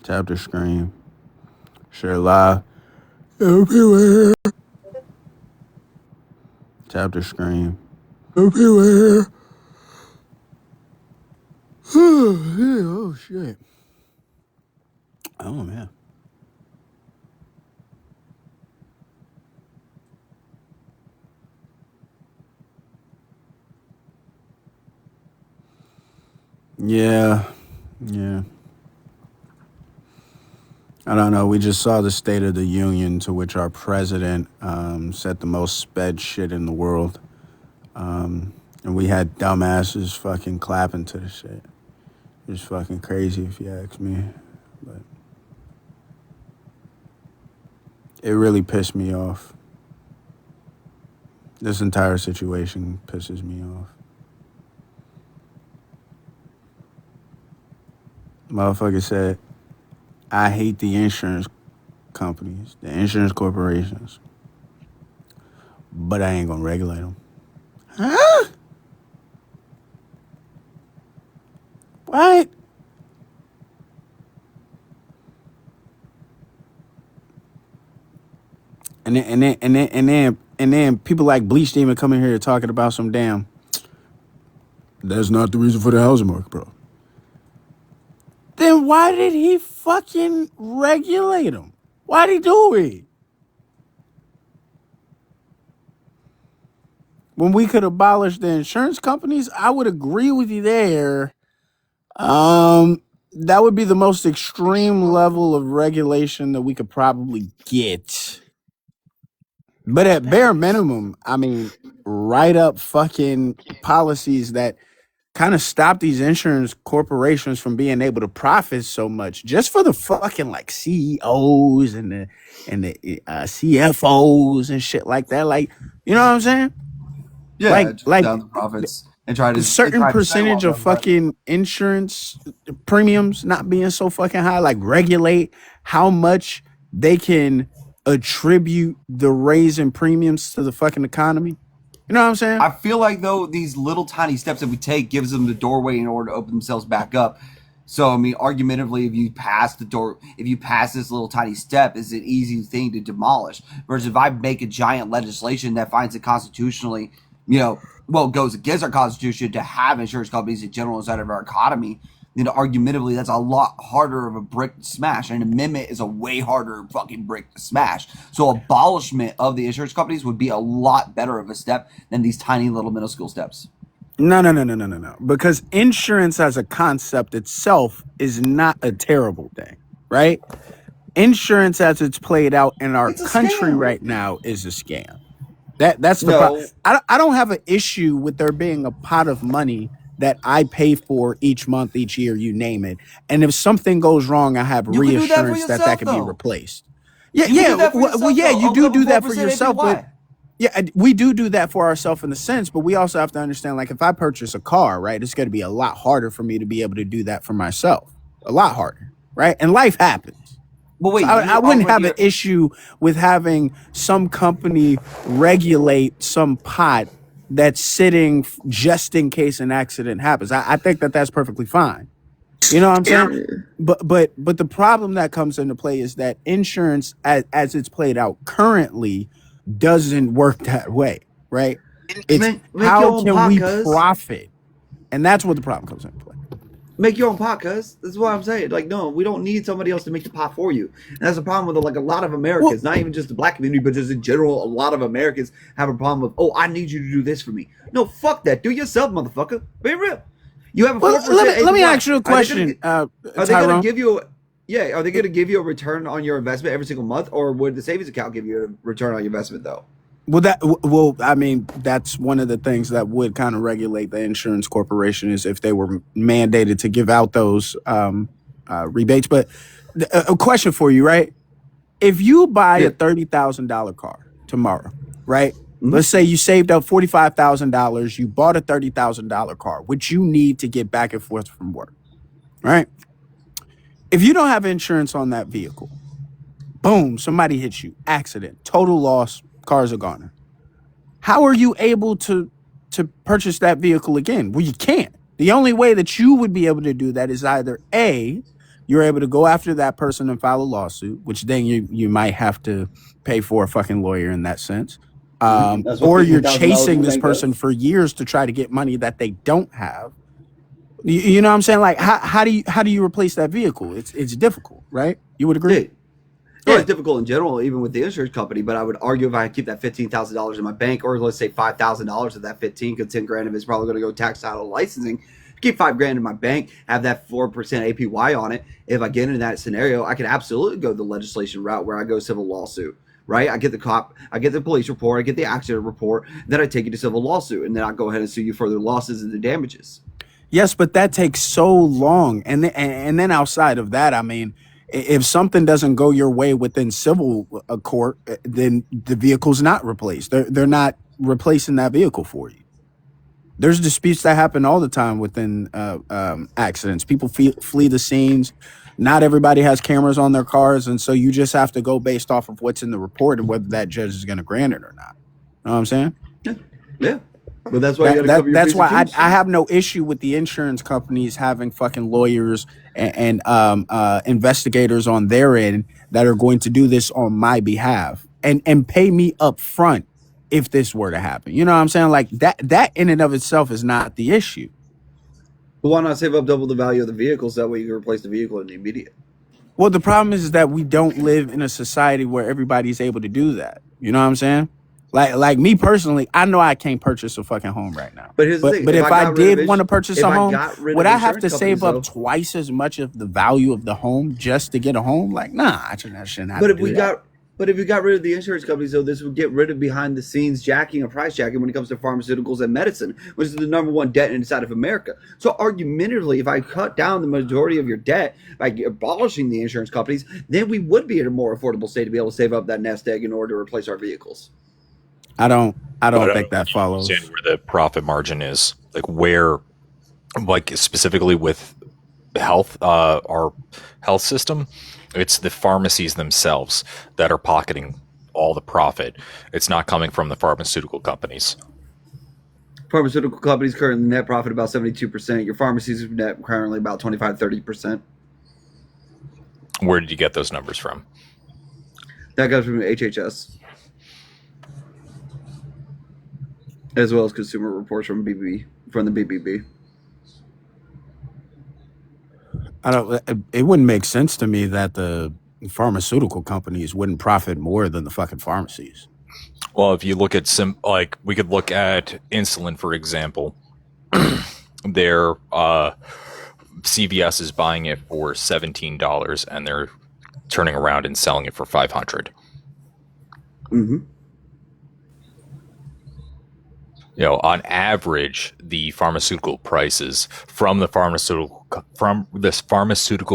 Tap the screen. Share live. Everywhere. Tap the screen. Everywhere. Oh, shit. Oh, man. Yeah. Yeah. I don't know. We just saw the State of the Union, to which our president said the most sped shit in the world. And we had dumbasses fucking clapping to the shit. It's fucking crazy if you ask me. But it really pissed me off. This entire situation pisses me off. Motherfucker said, I hate the insurance companies, the insurance corporations, but I ain't gonna regulate them. Huh? What? And then people like Bleach Demon coming here talking about some damn. That's not the reason for the housing market, bro. Then why did he fucking regulate them? Why'd he do it? When we could abolish the insurance companies, I would agree with you there. That would be the most extreme level of regulation that we could probably get. But at bare minimum, I mean, write up fucking policies that kind of stop these insurance corporations from being able to profit so much, just for the fucking like CEOs and the CFOs and shit like that. Like, you know what I'm saying? Yeah, like down the profits and try to a certain percentage of fucking insurance premiums not being so fucking high. Like, regulate how much they can attribute the raise in premiums to the fucking economy. You know what I'm saying? I feel like, though, these little tiny steps that we take gives them the doorway in order to open themselves back up. So, I mean, argumentatively, if you pass this little tiny step, it's an easy thing to demolish. Versus if I make a giant legislation that finds it constitutionally, goes against our constitution to have insurance companies in general inside of our economy, argumentatively, that's a lot harder of a brick to smash. An amendment is a way harder fucking brick to smash. So abolishment of the insurance companies would be a lot better of a step than these tiny little minuscule steps. No. Because insurance as a concept itself is not a terrible thing, right? Insurance as it's played out in our country right now is a scam. That's the problem. I don't have an issue with there being a pot of money that I pay for each month, each year, you name it. And if something goes wrong, I have reassurance that can be replaced. Yeah. You do that for yourself, but yeah, we do that for ourselves in a sense, but we also have to understand, like, if I purchase a car, right, it's going to be a lot harder for me to be able to do that for myself. A lot harder, right? And life happens. But wait, so I wouldn't have an issue with having some company regulate some pot that's sitting just in case an accident happens. I think that that's perfectly fine. You know what I'm saying? But the problem that comes into play is that insurance, as it's played out currently, doesn't work that way, right? It's how can we profit? And that's what the problem comes into play. Make your own pot, cuz. That's what I'm saying. Like, no, we don't need somebody else to make the pot for you. And that's the problem with, like, a lot of Americans, not even just the black community, but just in general, a lot of Americans have a problem with, oh, I need you to do this for me. No, fuck that. Do it yourself, motherfucker. Be real. You have a 4%. Let me ask you a question. Are they going to give you are they going to give you a return on your investment every single month, or would the savings account give you a return on your investment, though? I mean, that's one of the things that would kind of regulate the insurance corporation, is if they were mandated to give out those rebates. But a question for you, right? If you buy a $30,000 car tomorrow, right? Mm-hmm. Let's say you saved up $45,000. You bought a $30,000 car, which you need to get back and forth from work, right? If you don't have insurance on that vehicle, Boom, somebody hits you, accident, total loss, cars are gone. How are you able to purchase that vehicle again? Well, you can't. The only way that you would be able to do that is either A, you're able to go after that person and file a lawsuit, which then you might have to pay for a fucking lawyer in that sense. That's what Or you're $15,000 chasing will this make person up. for years to try to get money that they don't have. You know what I'm saying? Like, how do you replace that vehicle? It's difficult, right? You would agree? Yeah. Well, it's difficult in general, even with the insurance company. But I would argue if I keep that $15,000 in my bank, or let's say $5,000 of that 15, because 10 grand of it's probably going to go tax title licensing. Keep 5 grand in my bank, have that 4% APY on it. If I get into that scenario, I could absolutely go the legislation route where I go civil lawsuit. Right? I get the police report, I get the accident report, then I take it to civil lawsuit, and then I go ahead and sue you for the losses and the damages. Yes, but that takes so long, and then outside of that, I mean, if something doesn't go your way within civil court, then the vehicle's not replaced. They're not replacing that vehicle for you. There's disputes that happen all the time within accidents. People flee the scenes. Not everybody has cameras on their cars, and so you just have to go based off of what's in the report and whether that judge is going to grant it or not. You know what I'm saying? Yeah. But that's why you got to cover your That's why P's and Q's. I have no issue with the insurance companies having fucking lawyers and investigators on their end that are going to do this on my behalf and pay me up front if this were to happen. You know what I'm saying? Like that in and of itself is not the issue. But why not save up double the value of the vehicles? That way you can replace the vehicle in the immediate. Well, the problem is that we don't live in a society where everybody's able to do that. You know what I'm saying? Like me personally, I know I can't purchase a fucking home right now. But here's the thing: But if I did want to purchase if a I home, got rid would of I have to insurance save up companies, though, twice as much of the value of the home just to get a home? Like, nah, I shouldn't have but to if do we that. but if we got rid of the insurance companies, though, this would get rid of behind the scenes jacking or price jacking when it comes to pharmaceuticals and medicine, which is the number one debt inside of America. So, argumentatively, if I cut down the majority of your debt by abolishing the insurance companies, then we would be in a more affordable state to be able to save up that nest egg in order to replace our vehicles. I don't But think that follows. understand where the profit margin is, like where, like specifically with health, our health system, it's the pharmacies themselves that are pocketing all the profit. It's not coming from the pharmaceutical companies. Pharmaceutical companies currently net profit about 72%. Your pharmacies net currently about 25-30%. Where did you get those numbers from? That comes from HHS, as well as consumer reports from the BBB. It wouldn't make sense to me that the pharmaceutical companies wouldn't profit more than the fucking pharmacies. Well, if you look at we could look at insulin, for example. Their CVS is buying it for $17, and they're turning around and selling it for $500. Mm-hmm. You know, on average, the pharmaceutical prices from the pharmaceutical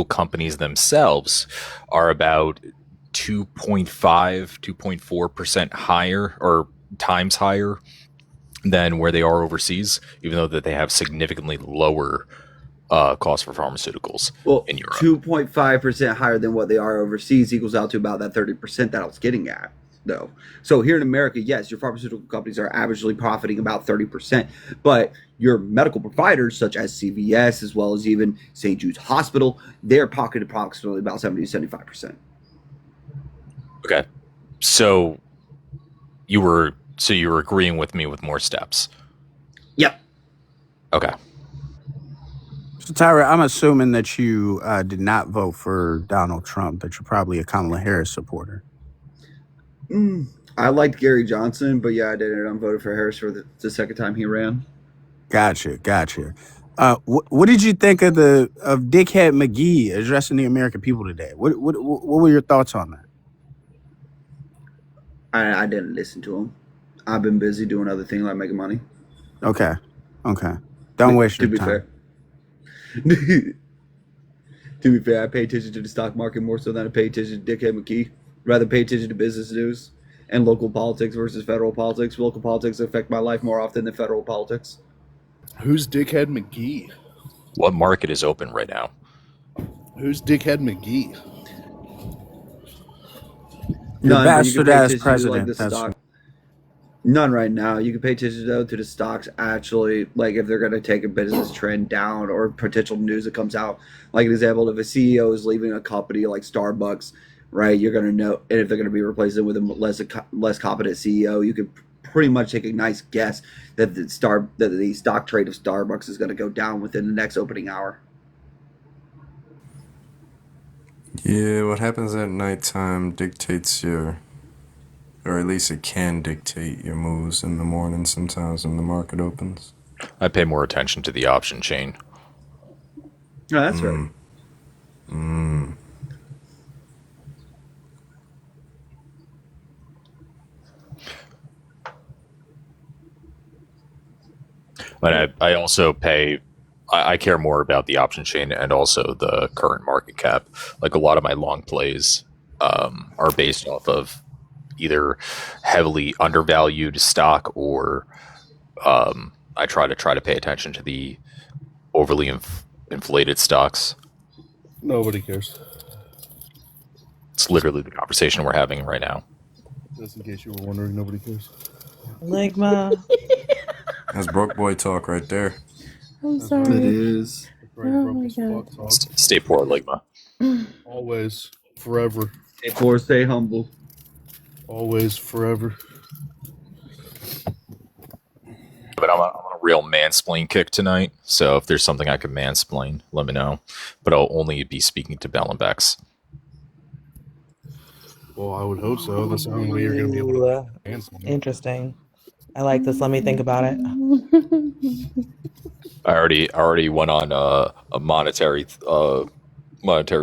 companies themselves are about 2.4% higher or times higher than where they are overseas, even though that they have significantly lower costs for pharmaceuticals in Europe. 2.5% higher than what they are overseas equals out to about that 30% that I was getting at, though. So here in America, yes, your pharmaceutical companies are averagely profiting about 30%, but your medical providers, such as CVS, as well as even St. Jude's Hospital, they're pocketing approximately about 70 to 75%. Okay, so you were agreeing with me with more steps. Yep. Okay. So Tyra, I'm assuming that you did not vote for Donald Trump, that you're probably a Kamala Harris supporter. I liked Gary Johnson, but yeah, I didn't. I voted for Harris for the second time he ran. Gotcha. What did you think of Dickhead McGee addressing the American people today? What were your thoughts on that? I didn't listen to him. I've been busy doing other things like making money. Okay. Don't waste your time. To be fair, I pay attention to the stock market more so than I pay attention to Dickhead McGee. Rather pay attention to business news and local politics versus federal politics. Local politics affect my life more often than federal politics. Who's Dickhead McGee? What market is open right now? Who's Dickhead McGee? Your None, but you bastard can pay ass attention to like president. the That's stock. None right now. You can pay attention though to the stocks actually, like if they're going to take a business trend down or potential news that comes out. Like an example, if a CEO is leaving a company like Starbucks, right? You're going to know, and if they're going to be replacing with a less competent CEO, you could pretty much take a nice guess that the stock trade of Starbucks is going to go down within the next opening hour. Yeah, what happens at nighttime dictates your, or at least it can dictate your moves in the morning sometimes when the market opens. I pay more attention to the option chain. No, that's right. But I also pay. I care more about the option chain and also the current market cap. Like a lot of my long plays are based off of either heavily undervalued stock or I try to pay attention to the overly inflated stocks. Nobody cares. It's literally the conversation we're having right now. Just in case you were wondering, nobody cares. Ligma. That's broke boy talk right there. I'm That's sorry. right. It is. That's right, Oh broke my as God. fuck talk. Stay poor, Ligma. Always, forever. Stay poor, stay humble. Always, forever. But I'm on a real mansplain kick tonight. So if there's something I can mansplain, let me know. But I'll only be speaking to Bell and Bex. Well, I would hope so. That's the only way you're going to be able to answer. Interesting. I like this. Let me think about it. I already went on a monetary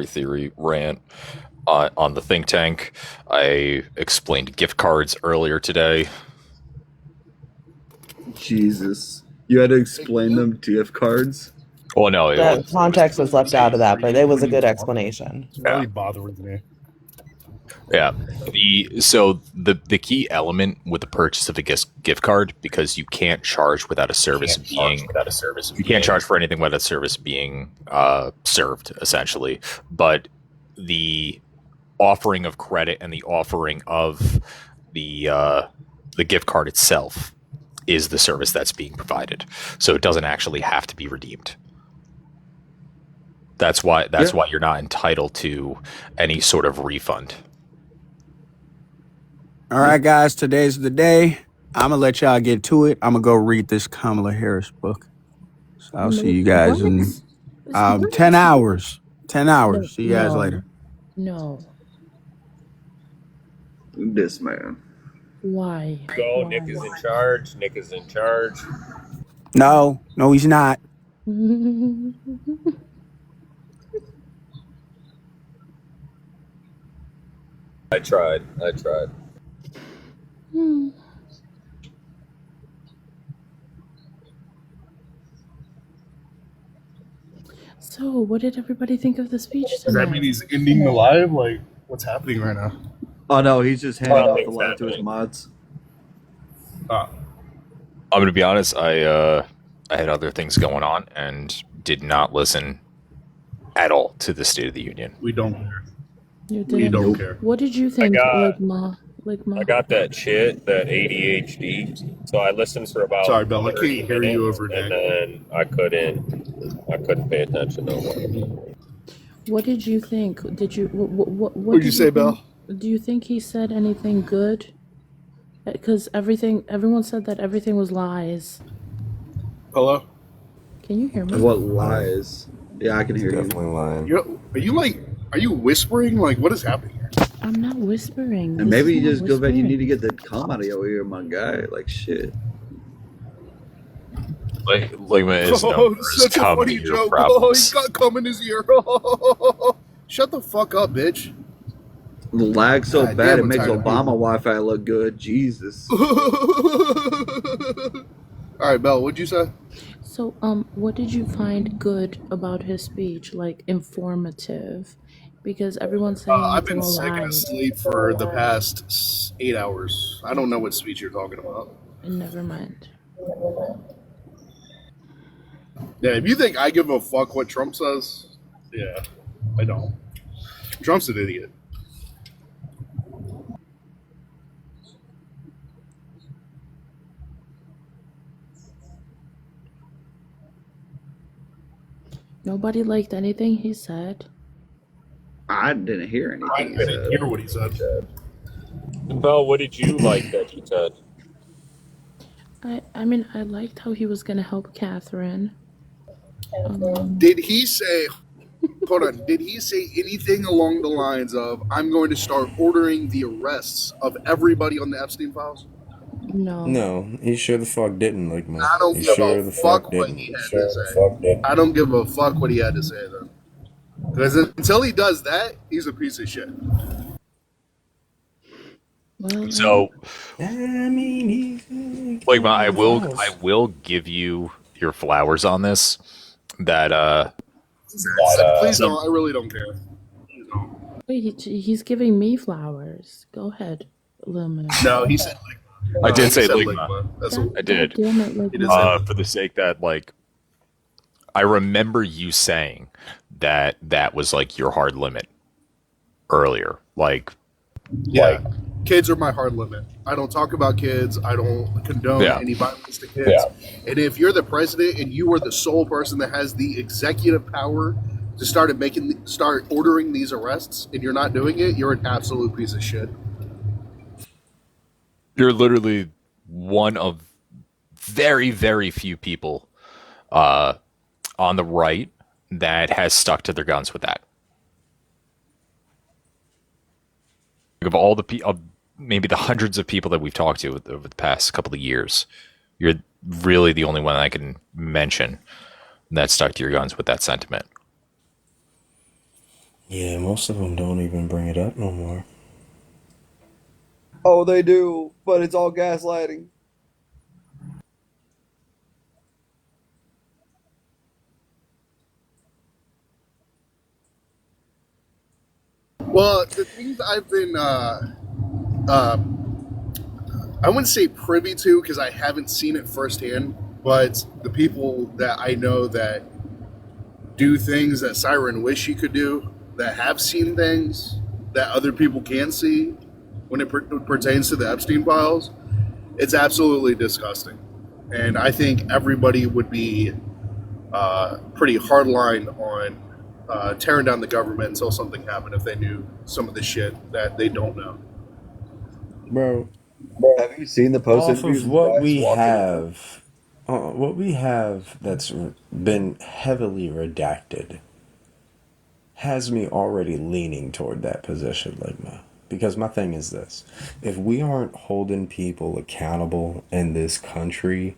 theory rant on the think tank. I explained gift cards earlier today. Jesus. You had to explain them to gift cards? Oh no, The context was left out of that, but it was a good explanation. It's really bothering me. yeah. The key element with the purchase of a gift card, because you can't charge without a service being you can't charge for anything without a service being served, essentially. But the offering of credit and the offering of the gift card itself is the service that's being provided. So it doesn't actually have to be redeemed. That's why you're not entitled to any sort of refund. All right, guys, today's the day. I'm going to let y'all get to it. I'm going to go read this Kamala Harris book. So I'll see you guys in 10 hours. 10 hours. See you guys later. No. This man. Why? Go, Nick is in charge. Nick is in charge. No, he's not. I tried. So, what did everybody think of the speech Does tonight? that mean he's ending the live? Like, what's happening right now? Oh no, he's just handing off the Nothing's live to his happening. mods. Ah, I'm going to be honest. I had other things going on and did not listen at all to the State of the Union. we don't care. You We didn't? don't care. What did you think, Ligma? I got that shit, that ADHD. So I listened for about. Sorry, Bell, I 30 can't hear you minutes, over and Nick. then I couldn't pay attention no more. What did you think? Did you what What'd you say, Bell? Do you think he said anything good? Because everyone said that everything was lies. Hello? Can you hear me? What lies? Yeah, I can hear you. Definitely lying. Are you whispering? Like, what is happening here? I'm not whispering. And maybe you This is just not go back. You whispering. need to get the calm out of your ear, my guy. Like shit. Ligma is known Oh, for his such a cum funny ear joke. Oh, problems. he got cum in his ear. Shut the fuck up, bitch. The lag so God bad damn, it I'm makes tired of Obama people. Wi-Fi look good. Jesus. All right, Bell, what'd you say? So, what did you find good about his speech? Like informative, because everyone's saying I've it's been all sick and lies. asleep for the past 8 hours. I don't know what speech you're talking about. Never mind. Yeah, if you think I give a fuck what Trump says, yeah, I don't. Trump's an idiot. Nobody liked anything he said. I didn't hear I anything. didn't hear what he said. Bell, what did you like that he said? I mean, I liked how he was gonna help Catherine. Did he say? Hold on. Did he say anything along the lines of, "I'm going to start ordering the arrests of everybody on the Epstein files"? No. No, he sure the fuck didn't, Ligma. I don't He give sure a the fuck fuck what didn't. he had to say. I don't give a fuck what he had to say then. Because until he does that, he's a piece of shit. Well, So, I mean, Ligma, I will give you your flowers on this. That Please don't. I really don't care. Please don't. wait, he's giving me flowers. Go ahead, Lumen. No, he said Ligma. I did He say said Ligma. That's God, what, I did. God damn it, He did Ligma. say For the sake that, like, I remember you saying that was like your hard limit earlier. Like, yeah. Kids are my hard limit. I don't talk about kids. I don't condone Yeah. any violence to kids. And if you're the president and you are the sole person that has the executive power to start ordering these arrests and you're not doing it, you're an absolute piece of shit. you're literally one of very, very few people on the right that has stuck to their guns with that. Of all the maybe the hundreds of people that we've talked to over the past couple of years, you're really the only one I can mention that stuck to your guns with that sentiment. Yeah, most of them don't even bring it up no more. Oh, they do, but it's all gaslighting. Well, the things I've been, I wouldn't say privy to because I haven't seen it firsthand, but the people that I know that do things that Siren wish he could do, that have seen things that other people can see when it pertains to the Epstein files, it's absolutely disgusting. And I think everybody would be pretty hardline on tearing down the government until something happened if they knew some of the shit that they don't know. Bro, Have you seen the post off interviews of of what Bryce we walking around? have, that's been heavily redacted has me already leaning toward that position, Ligma. Because my thing is this: if we aren't holding people accountable in this country,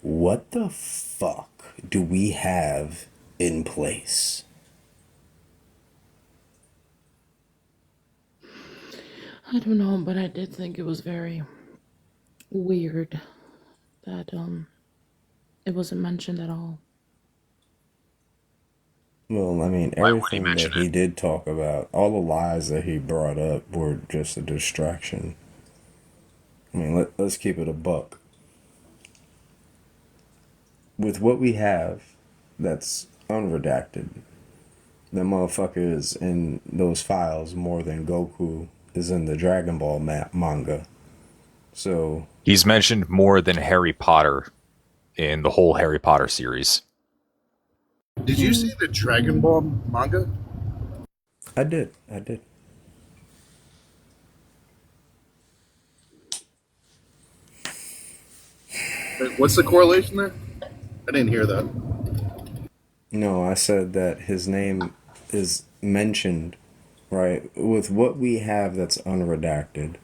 what the fuck do we have in place? I don't know, but I did think it was very weird that it wasn't mentioned at all. Well, I mean, Why would he everything mention that he it? did talk about, all the lies that he brought up were just a distraction. I mean, let's keep it a buck. With what we have that's unredacted, the motherfucker is in those files more than Goku is in the Dragon Ball manga. So, He's mentioned more than Harry Potter in the whole Harry Potter series. Did you see the Dragon Ball manga? I did. What's the correlation there? I didn't hear that. No, I said that his name is mentioned, right? With what we have that's unredacted,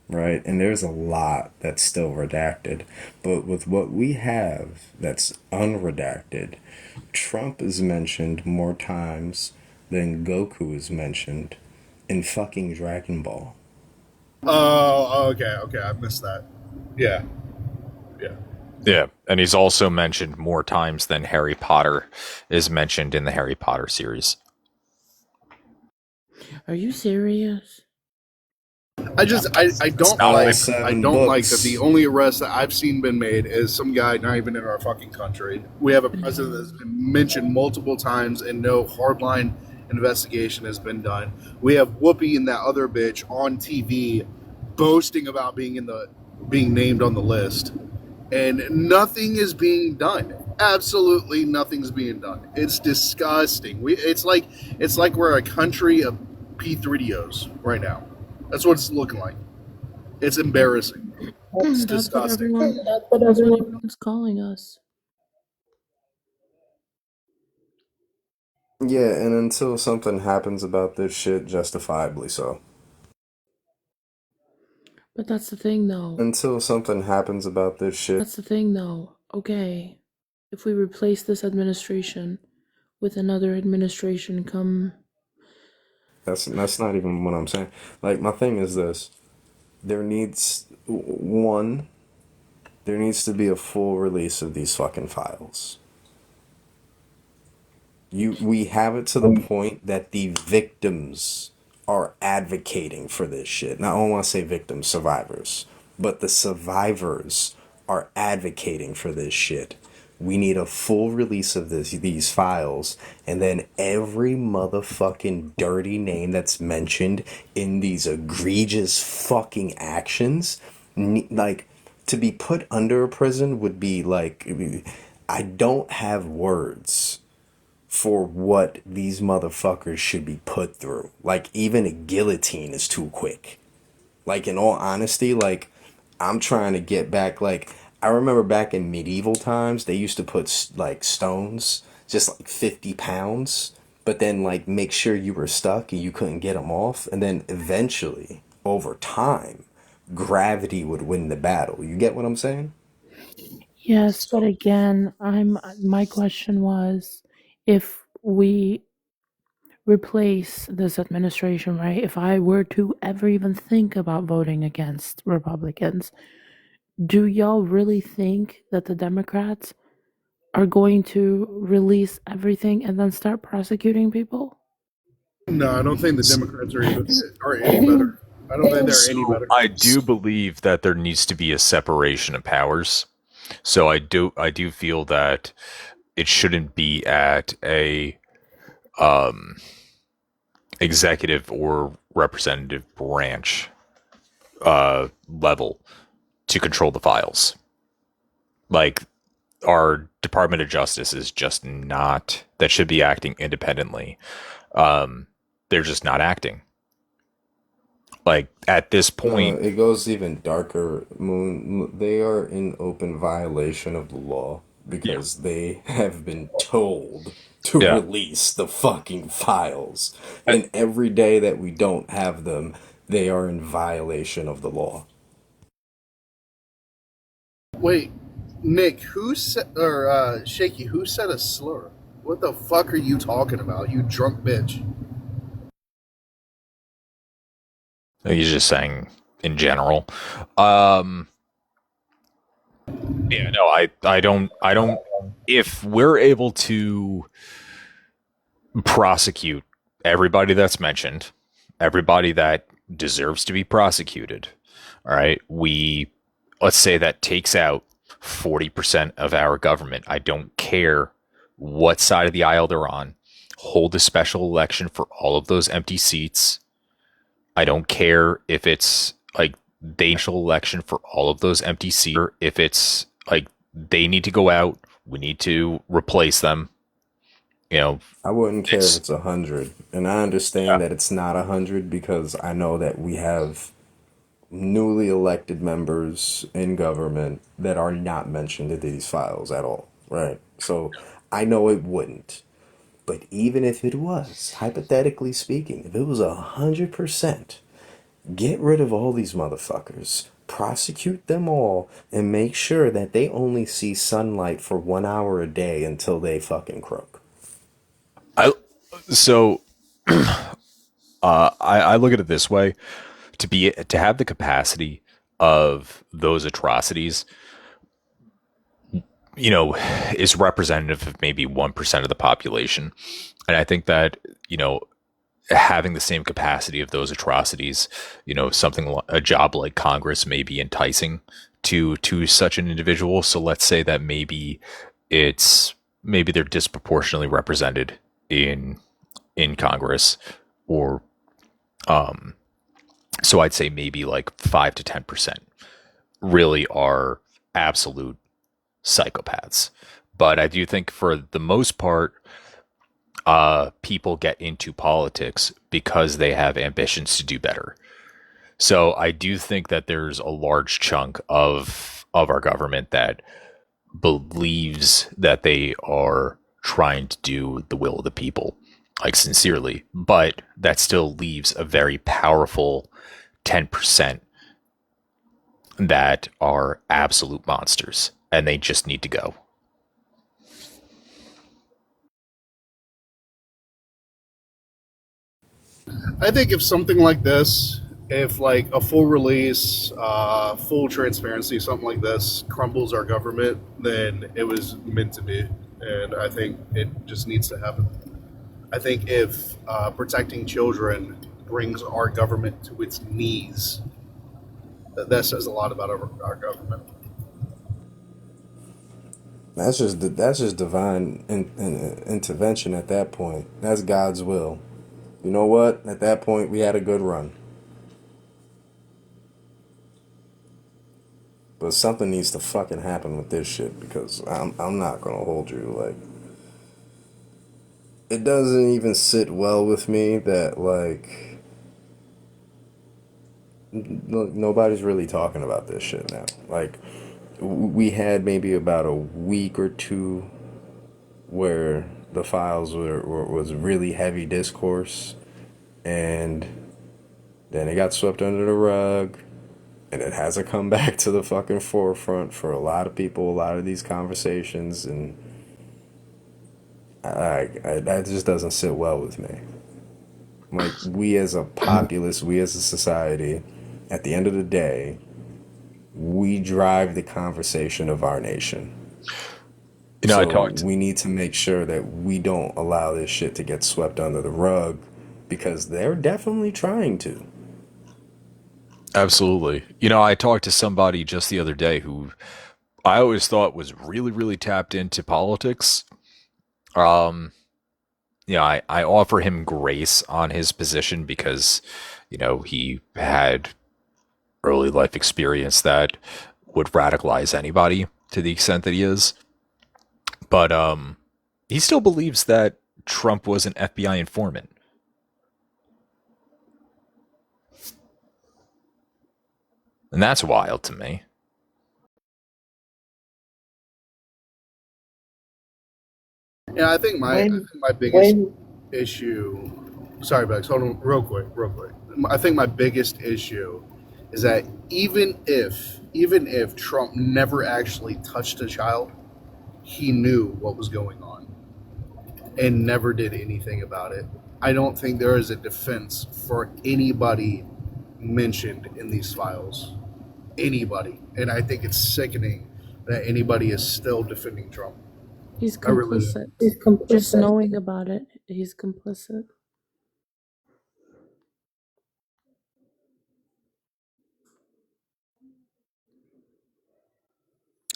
right? And there's a lot that's still redacted. But with what we have that's unredacted, Trump is mentioned more times than Goku is mentioned in fucking Dragon Ball. Oh, okay, I missed that. Yeah. Yeah, and he's also mentioned more times than Harry Potter is mentioned in the Harry Potter series. Are you serious? I don't All like seven that books. the only arrest that I've seen been made is some guy not even in our fucking country. We have a president that's been mentioned multiple times and no hardline investigation has been done. We have Whoopi and that other bitch on TV boasting about being named on the list. And nothing is being done. Absolutely nothing's being done. It's disgusting. It's like we're a country of P3DOs right now. That's what it's looking like. It's embarrassing. It's That's what disgusting. everyone's calling us. Yeah, and until something happens about this shit, justifiably so. But that's the thing, though. Until something happens about this shit. That's the thing, though. Okay, if we replace this administration with another administration, come. That's not even what I'm saying. Like, my thing is this. There needs to be a full release of these fucking files. We have it to the point that the victims are advocating for this shit. Now, I don't want to say victims, survivors, but the survivors are advocating for this shit. We need a full release of these files, and then every motherfucking dirty name that's mentioned in these egregious fucking actions, like, to be put under a prison would be like, I don't have words for what these motherfuckers should be put through. Like, even a guillotine is too quick. Like, in all honesty, like, I'm trying to get back, like, I remember back in medieval times, they used to put, like, stones, just like 50 pounds, but then, like, make sure you were stuck and you couldn't get them off. And then eventually, over time, gravity would win the battle. You get what I'm saying? Yes, but again, my question was, if we replace this administration, right? If I were to ever even think about voting against Republicans, do y'all really think that the Democrats are going to release everything and then start prosecuting people? No, I don't think the Democrats are any better. I don't think they're any better. I do believe that there needs to be a separation of powers. So I do feel that it shouldn't be at a executive or representative branch level to control the files. Like, our Department of Justice is just not, that should be acting independently. They're just not acting. Like, at this point, it goes even darker, Moon. They are in open violation of the law because they have been told to Yeah. release the fucking files. And every day that we don't have them, they are in violation of the law. Wait, Nick, who said, or Shaky, who said a slur? What the fuck are you talking about, you drunk bitch? he's just saying in general. Yeah, no, I don't, if we're able to prosecute everybody that's mentioned, everybody that deserves to be prosecuted, all right, let's say that takes out 40% of our government. I don't care what side of the aisle they're on. Hold a special election for all of those empty seats. I don't care if it's like they special election for all of those empty seats. If it's like they need to go out, we need to replace them. You know, I wouldn't care if it's 100, and I understand that it's not 100 because I know that we have newly elected members in government that are not mentioned in these files at all, right? So I know it wouldn't. But even if it was, hypothetically speaking, if it was 100%, get rid of all these motherfuckers, prosecute them all, and make sure that they only see sunlight for 1 hour a day until they fucking croak. I look at it this way: to have the capacity of those atrocities, you know, is representative of maybe 1% of the population, and I think that, you know, having the same capacity of those atrocities, you know, a job like Congress may be enticing to such an individual. So let's say that maybe they're disproportionately represented in Congress, or so I'd say maybe like 5 to 10% really are absolute psychopaths. But I do think for the most part, people get into politics because they have ambitions to do better. So I do think that there's a large chunk of our government that believes that they are trying to do the will of the people, like sincerely, but that still leaves a very powerful 10% that are absolute monsters and they just need to go. I think if something like this, if like a full release, full transparency, something like this crumbles our government, then it was meant to be. And I think it just needs to happen. I think if protecting children brings our government to its knees, that says a lot about our government. That's just divine intervention at that point. That's God's will. You know what? At that point, we had a good run. But something needs to fucking happen with this shit because I'm not gonna hold you. Like, it doesn't even sit well with me that like nobody's really talking about this shit now. Like, we had maybe about a week or two where the files was really heavy discourse, and then it got swept under the rug, and it hasn't come back to the fucking forefront for a lot of people, a lot of these conversations, and that just doesn't sit well with me. Like, we as a populace, we as a society, at the end of the day, we drive the conversation of our nation. You know, So we need to make sure that we don't allow this shit to get swept under the rug because they're definitely trying to. absolutely. You know, I talked to somebody just the other day who I always thought was really, really tapped into politics. Yeah, I offer him grace on his position because, you know, he had early life experience that would radicalize anybody to the extent that he is. But he still believes that Trump was an FBI informant. And that's wild to me. Yeah, I think my biggest issue. Sorry, Bex. Hold on, real quick. I think my biggest issue is that even if Trump never actually touched a child, he knew what was going on and never did anything about it. I don't think there is a defense for anybody mentioned in these files. Anybody. And I think it's sickening that anybody is still defending Trump. He's I really do. complicit. Just knowing about it, he's complicit.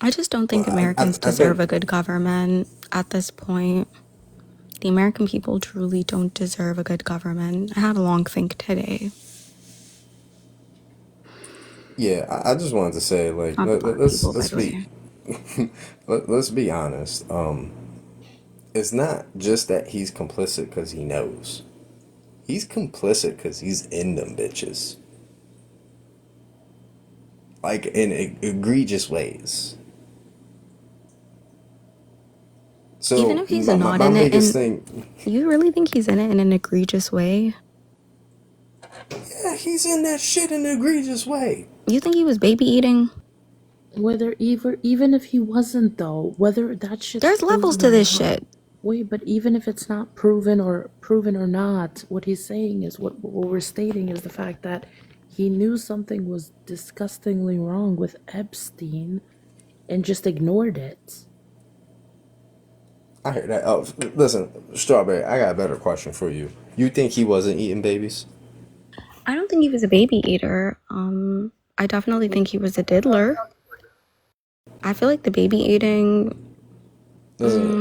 I just don't think Well, Americans I deserve think, a good government at this point. The American people truly don't deserve a good government. I had a long think today. yeah, I just wanted to say, like, Not the black people, by let's the be way. let's be honest. It's not just that he's complicit because he knows. He's complicit because he's in them bitches, like in egregious ways. Even So if he's not my in it, biggest and thing, you really think he's in it in an egregious way? yeah, he's in that shit in an egregious way. You think he was baby eating? Whether even if he wasn't though, whether that shit's There's levels proven to or this not. shit. Wait, but even if it's not proven or not, what he's saying is what we're stating is the fact that he knew something was disgustingly wrong with Epstein and just ignored it. I heard that. Oh, listen, Strawberry, I got a better question for you. You think he wasn't eating babies? I don't think he was a baby eater. I definitely think he was a diddler. I feel like the baby eating, Listen,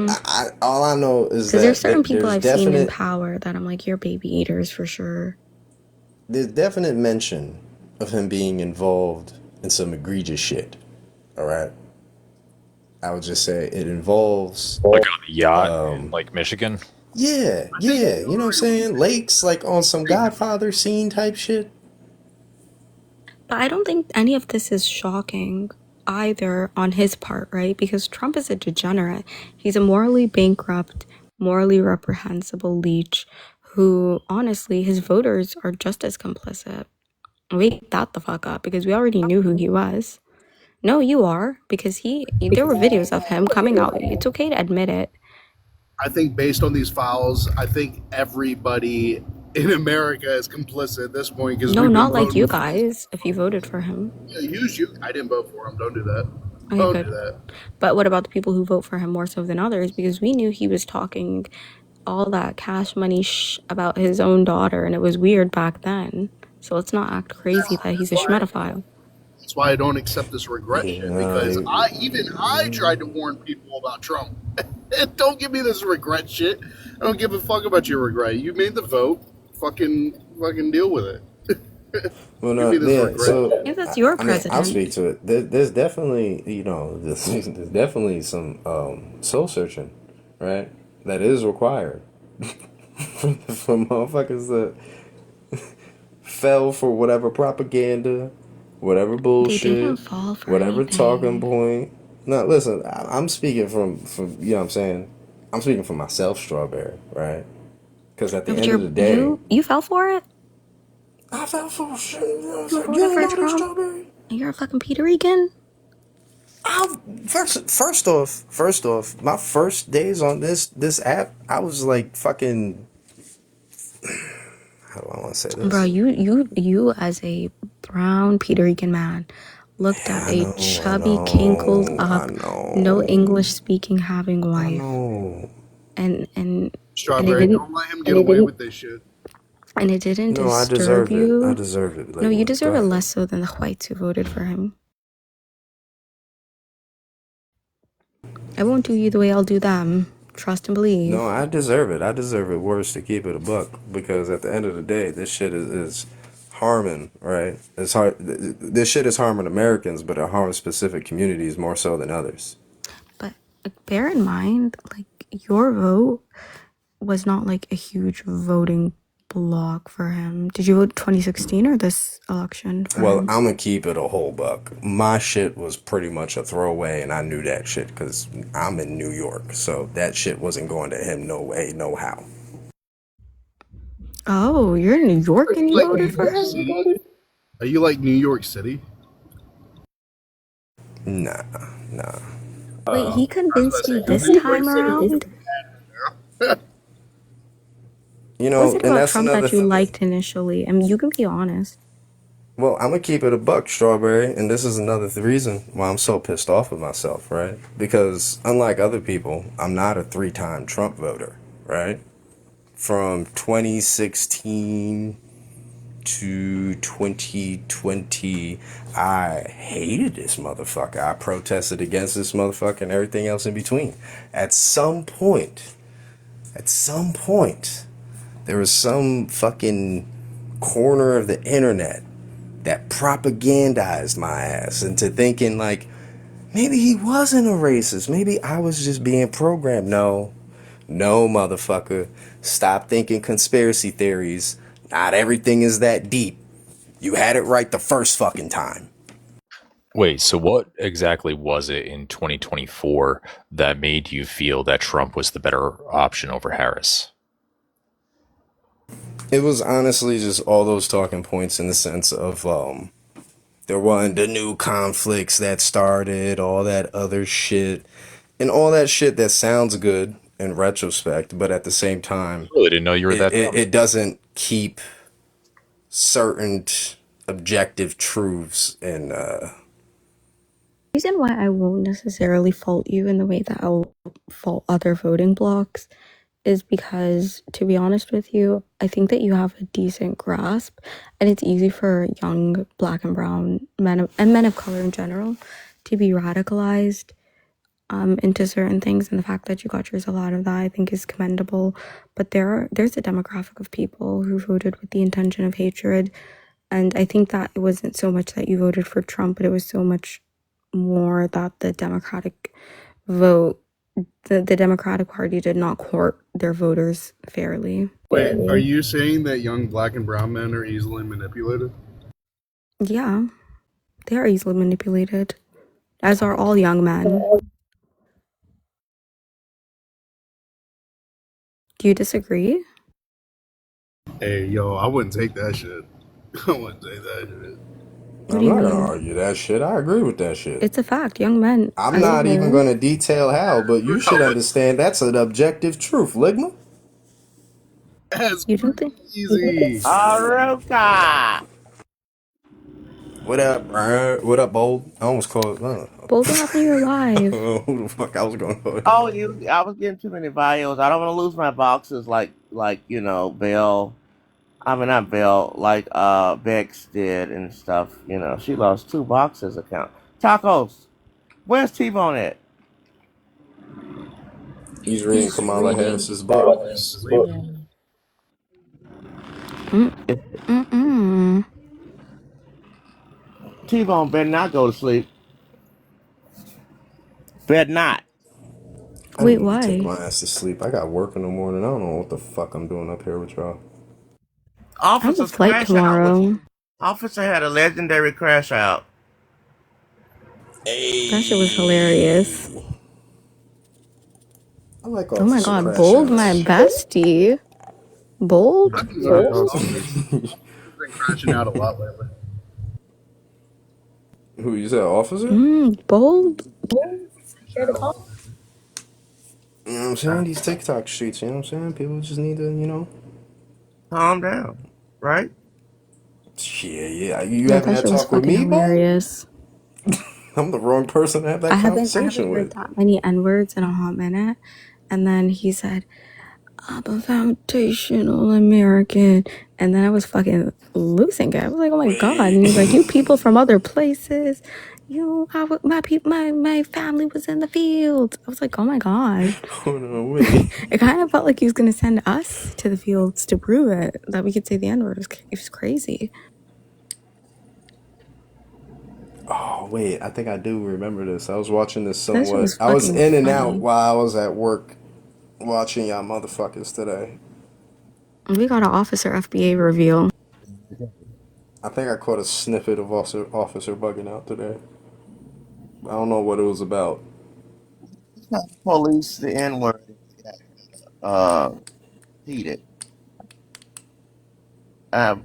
all I know is because there's that certain people there's I've seen in definite power that I'm like, you're baby eaters for sure. there's definite mention of him being involved in some egregious shit. All right. I would just say it involves, Like on a yacht in like Michigan. yeah, you know what I'm saying? Lakes, like on some Godfather scene type shit. But I don't think any of this is shocking either on his part, right? Because Trump is a degenerate. He's a morally bankrupt, morally reprehensible leech who, honestly, his voters are just as complicit. Wake that the fuck up, because we already knew who he was. No, you are, because there were videos of him coming out. It's okay to admit it. I think based on these files, I think everybody in America is complicit at this point because No, we've been not like voting you for these. guys, if you voted for him. Yeah, you. I didn't vote for him. Don't do that. Okay, Don't good. do that. But what about the people who vote for him more so than others? Because we knew he was talking all that cash money about his own daughter, and it was weird back then. So let's not act crazy that he's a schmedophile. That's why I don't accept this regret Yeah, shit, because I tried to warn people about Trump. And don't give me this regret shit. I don't give a fuck about your regret. You made the vote. Fucking deal with it. well, Give no, me this yeah. regret. So Yeah, that's your I mean, I'll president. speak to it. There's definitely, there's definitely some soul searching, right? That is required for motherfuckers that fell for whatever propaganda, whatever They didn't bullshit, fall for whatever talking anything. point. No, listen, I'm speaking from you know what I'm saying? I'm speaking for myself, Strawberry, right? Because at the No, but end of the day, you fell for it? I fell for shit. You know what I'm You saying? You voted ain't for know this, Trump? Strawberry? And you're a fucking Puerto Rican? First off, my first days on this app, I was like fucking. How do I want to say Bro, this? you as a brown Puerto Rican man looked Yeah, at I a know, chubby, kinkled I up, no know, English speaking having I wife, know. and it Strawberry, didn't don't let him get away with this shit. and it didn't No, I disturb deserve it. I you. deserve it. No, you Like, go deserve it ahead. less so than the whites who voted for him. I won't do you the way I'll do them. Trust and believe. No, I deserve it. I deserve it worse, to keep it a buck, because at the end of the day, this shit is harming, right? It's hard. This shit is harming Americans, but it harms specific communities more so than others. But bear in mind, like, your vote was not like a huge voting block for him. Did you vote 2016 or this election for Well, him? I'm gonna keep it a whole buck. My shit was pretty much a throwaway, and I knew that shit because I'm in New York, so that shit wasn't going to him no way, no how. Oh, you're in New York and you Like voted New for York him? City? Are you like New York City? Nah. Wait, he I was convinced about you to say, this New York time City is around? You What was know, it and about that's Trump another that you thing. liked initially? I mean, you can be honest. Well, I'm gonna keep it a buck, Strawberry, and this is another reason why I'm so pissed off with myself, right? Because unlike other people, I'm not a 3-time Trump voter, right? From 2016 to 2020, I hated this motherfucker. I protested against this motherfucker and everything else in between. At some point, there was some fucking corner of the internet that propagandized my ass into thinking like maybe he wasn't a racist. Maybe I was just being programmed. No, motherfucker. Stop thinking conspiracy theories. Not everything is that deep. You had it right the first fucking time. Wait, so what exactly was it in 2024 that made you feel that Trump was the better option over Harris? It was honestly just all those talking points in the sense of there wasn't the new conflicts that started, all that other shit, and all that shit that sounds good in retrospect, but at the same time, I really didn't know you were that dumb. it doesn't keep certain objective truths in The reason why I won't necessarily fault you in the way that I'll fault other voting blocks is because, to be honest with you, I think that you have a decent grasp, and it's easy for young black and brown men and men of color in general to be radicalized into certain things, and the fact that you got yours a lot of that I think is commendable. But there's a demographic of people who voted with the intention of hatred, and I think that it wasn't so much that you voted for Trump, but it was so much more that the Democratic vote. The Democratic Party did not court their voters fairly. Wait, are you saying that young black and brown men are easily manipulated? Yeah, they are easily manipulated, as are all young men. Do you disagree? Hey, yo, I wouldn't take that shit. I wouldn't take that shit. What I'm do you not gonna mean? argue that shit. I agree with that shit. It's a fact. Young men. I'm as a not even whole- gonna detail how, but you should understand that's an objective truth, Ligma. That's You don't think? easy. Aruka! What up, bro? What up, Bold? I almost called. Bold, what happened to your live? Who the fuck I was going to? Oh, I was getting too many bios. I don't want to lose my boxes like Belle. I mean not Belle, like Bex did and stuff. She lost 2 boxes account. Tacos. Where's T-Bone at? He's reading Kamala Harris's book. Sleep. Yeah. Mm-mm. T-Bone better not go to sleep. Better not. I Wait, need to take why? my ass to sleep. I got work in the morning. I don't know what the fuck I'm doing up here with y'all. I have a Officers flight crash out. tomorrow. Officer had a legendary crash out. That shit was hilarious. I like Oh my officer god, crash Bold, my outs. bestie. Bold? I've been noticing officers been crashing out a lot lately. Who you said, officer? Bold. You know what I'm saying? These TikTok streets, you know what I'm saying? People just need to. Calm down, right? Yeah. You Yeah, having that that shit was talk with fucking me, Bo? hilarious. I'm the wrong person to have that I haven't conversation heard with. that many N-words in a hot minute. And then he said, I'm a foundational American. And then I was fucking losing it. I was like, oh my god. And he's like, you people from other places. My family was in the field. I was like, oh my god. Hold on, wait. It kind of felt like he was gonna send us to the fields to prove it that we could say the N-word. It was crazy. Oh, wait. I think I do remember this. I was watching this That shit somewhat. was I was fucking in and out funny. while I was at work watching y'all motherfuckers today. We got an officer FBA reveal. I think I caught a snippet of officer bugging out today. I don't know what it was about. Police the N-word. Uh, heated. But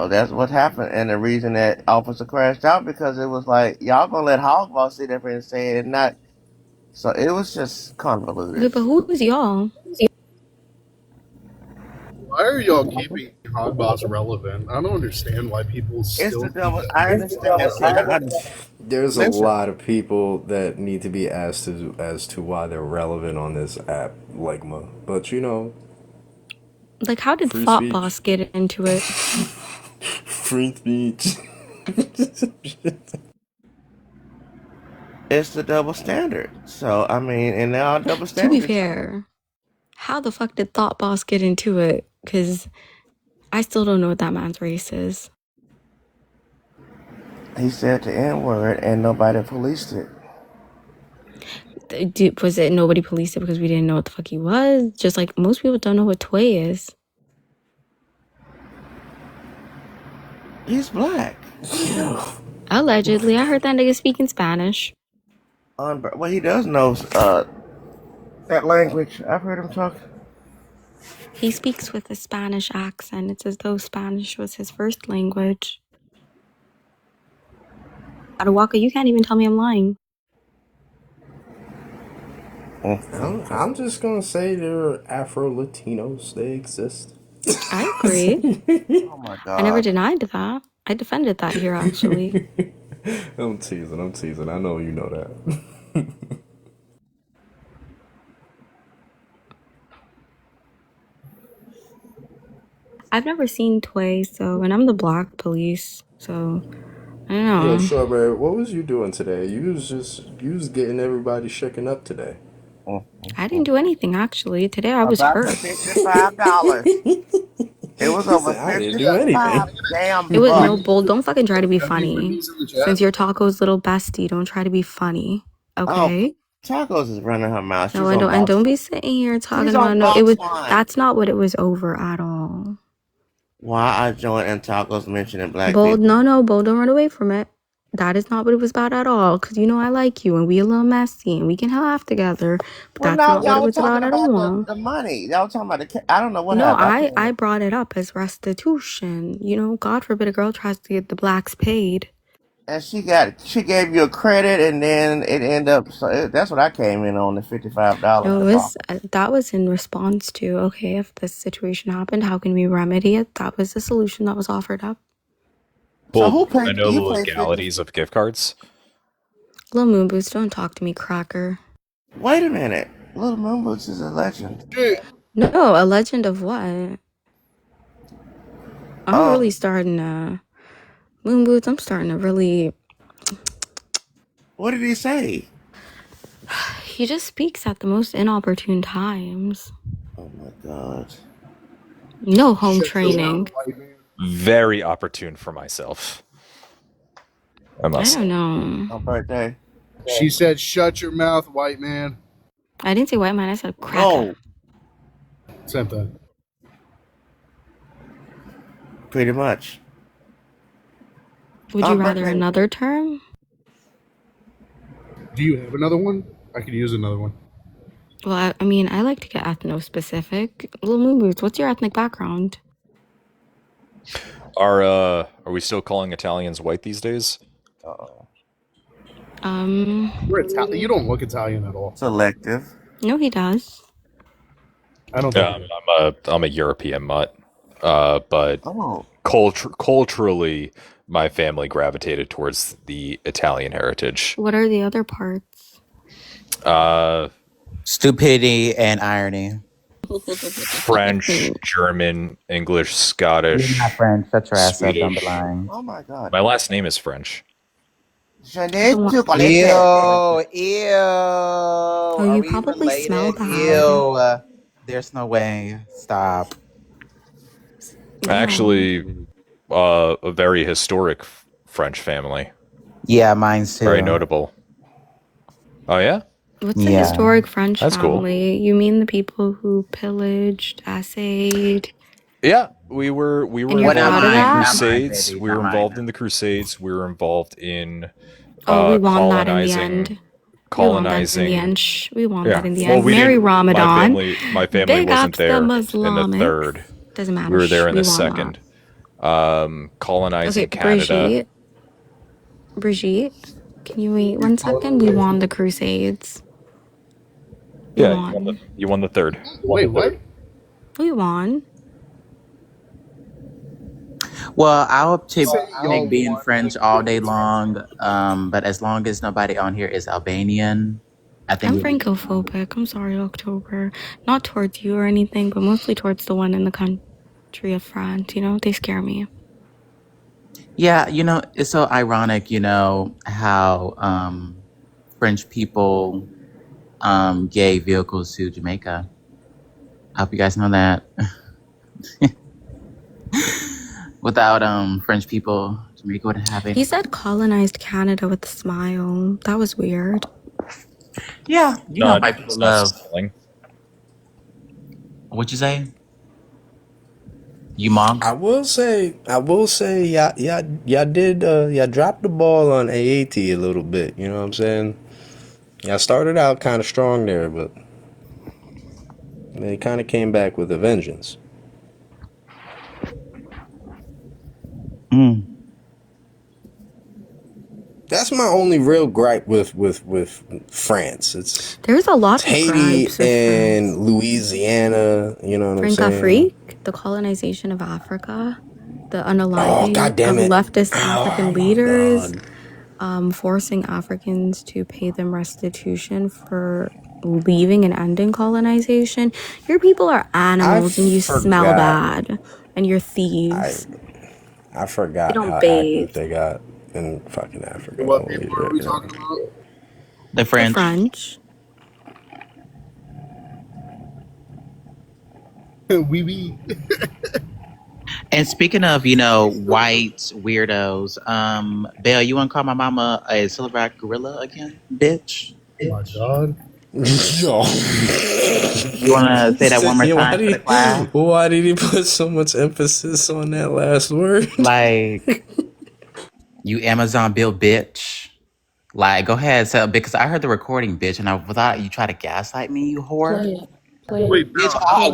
that's what happened, and the reason that officer crashed out because it was like y'all gonna let Hogboss sit up here and say it and not. So it was just convoluted. Wait, but who was y'all? Why are y'all keeping Hog Boss relevant? I don't understand why people It's still the do devil. that. I understand. See, There's a listen. lot of people that need to be asked as to why they're relevant on this app, Ligma. But Like, how did free Thought speech. Boss get into it? Free speech. It's the double standard. So I mean, and now double To be standards. fair, how the fuck did Thought Boss get into it? Because I still don't know what that man's race is. He said the N-word and nobody policed it. Was it nobody policed it because we didn't know what the fuck he was? Just like most people don't know what Tway is. He's black. Allegedly, I heard that nigga speaking Spanish. Well, he does know that language. I've heard him talk. He speaks with a Spanish accent. It's as though Spanish was his first language. Adewaka, you can't even tell me I'm lying. I'm just gonna say they're Afro Latinos. They exist. I agree. Oh my God. I never denied that. I defended that here, actually. I'm teasing. I know you know that. I've never seen Tway, and I'm the black police, so I don't know. Yo, Strawberry, what was you doing today? You was getting everybody shaken up today. I didn't do anything, actually. Today I was About hurt. $55. It was over I didn't do anything. 55 damn It was bucks. no bull. Don't fucking try to be Have any funny. reviews in the chat? Since you're Taco's little bestie, don't try to be funny. Okay? Tacos is running her mouth. No, She's I on don't. And box. don't be sitting here talking She's about on no. It box was. one. That's not what it was over at all. Why I joined and tacos mentioning black Bold, people. no, Bold, don't run away from it. That is not what it was about at all. Because you know I like you and we a little messy and we can laugh together. But Well, that's now not what it y'all were was about talking at about all. the money. Y'all were talking about I don't know what No, happened. I brought it up as restitution. You know, God forbid a girl tries to get the blacks paid. And she gave you a credit, and then it ended up. So that's what I came in on, the $55. No, that was in response to, okay, if this situation happened, how can we remedy it? That was the solution that was offered up. So Well, who I paid? know the You paid 50. legalities of gift cards. Lil Moon Boots, don't talk to me, cracker. Wait a minute, Little Moon Boots is a legend. No, a legend of what? I'm really starting to... Moon Boots, I'm starting to really... What did he say? He just speaks at the most inopportune times. Oh my God. No home training. Very opportune for myself. I I must say. don't know. On birthday. She said, "Shut your mouth, white man." I didn't say white man, I said cracker. Oh, Same thing. pretty much. Would you rather another term? Do you have another one? I could use another one. Well, I mean, I like to get ethno-specific. Little Moon Boots, what's your ethnic background? Are we still calling Italians white these days? You're Italian. You don't look Italian at all. Selective. No, he does. I don't Yeah, think I'm a European mutt, but Oh, culturally, my family gravitated towards the Italian heritage. What are the other parts? Stupidity and irony. French, German, English, Scottish. You're not French. Shut your ass up. Don't be Swedish. lying. oh my God. My last name is French. Jeanette So- Chocolate. Ew. Are you we probably related? smell bad. Ew. There's no way. Stop. Actually, a very historic French family. Yeah, mine's too. Very notable. Oh yeah? What's the Yeah. historic French That's cool. family? You mean the people who pillaged, assayed? Yeah, we were And you're involved in proud of the that? Crusades. Not mine, baby. We were Not involved mine. in the Crusades. We were involved in Oh, we won that in the colonizing. end. Colonizing. We won that in the end. Shh, we won Yeah. that in the Well, end. we Merry didn't- Ramadan. My family Big wasn't ups the there in the Muslimics. third. Doesn't matter. We were there Shh, in we the won second. that. Colonizing Okay, Canada. Brigitte, can you wait 1 second? We won the Crusades. We Yeah, won. you won the third. Wait, what? We won. Well, I'll take y'all being won. French all day long. But as long as nobody on here is Albanian, I think I'm Francophobic. I'm sorry, October. Not towards you or anything, but mostly towards the one in the country of France. You know, they scare me. Yeah, it's so ironic, how French people gave vehicles to Jamaica. I hope you guys know that. Without French people, Jamaica wouldn't have it. He said colonized Canada with a smile. That was weird. Yeah, white people it's not love. spelling. What'd you say? You mom? I will say, y'all did, y'all dropped the ball on AAT a little bit. You know what I'm saying? Y'all started out kind of strong there, but they kind of came back with a vengeance. That's my only real gripe with France. There's a lot of Haiti gripes with and France. Louisiana. You know what I'm saying? Francafrique, the colonization of Africa, the unaliving of God damn it. leftist Oh, African my leaders, God. forcing Africans to pay them restitution for leaving and ending colonization. Your people are animals and you smell forgot. bad and you're thieves. I forgot don't how bathe. active they got in fucking Africa. What Holy people are we shit. talking about? The The French. French. Oui. And speaking of, white weirdos, Belle, you want to call my mama a silverback gorilla again, bitch? Oh my god. Yo. You want to say that one more time for the class? Why did he put so much emphasis on that last word? Like, you Amazon built bitch. Like, go ahead, so, because I heard the recording, bitch, and I thought you try to gaslight me, you whore. Play it. Play it. Wait, Bitch, Bell. I'll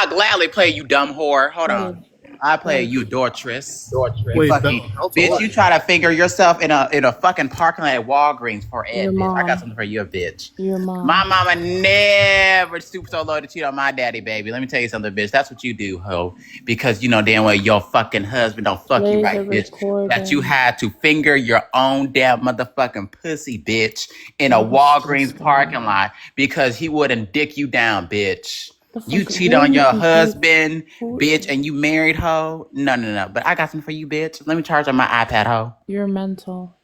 gladly play you, dumb whore. Hold Play on. it. I play Play. you, Dortress. Wait, Fucking Bell. How bitch, tall you are you? try to figure yourself in a fucking parking lot at Walgreens for Your Ed, bitch. I got mom. something for you, bitch. Your mom. My mama never stooped so low to cheat on my daddy, baby. Let me tell you something, bitch. That's what you do, ho. Because you know damn well your fucking husband don't fuck Play you the right, bitch. That you recording. had to finger your own damn motherfucking pussy, bitch, in a You're Walgreens disgusting. parking lot because he wouldn't dick you down, bitch. The fuck? You cheat Who on your who husband, who? bitch, and you married ho. No. But I got something for you, bitch. Let me charge on my iPad, ho. You're mental.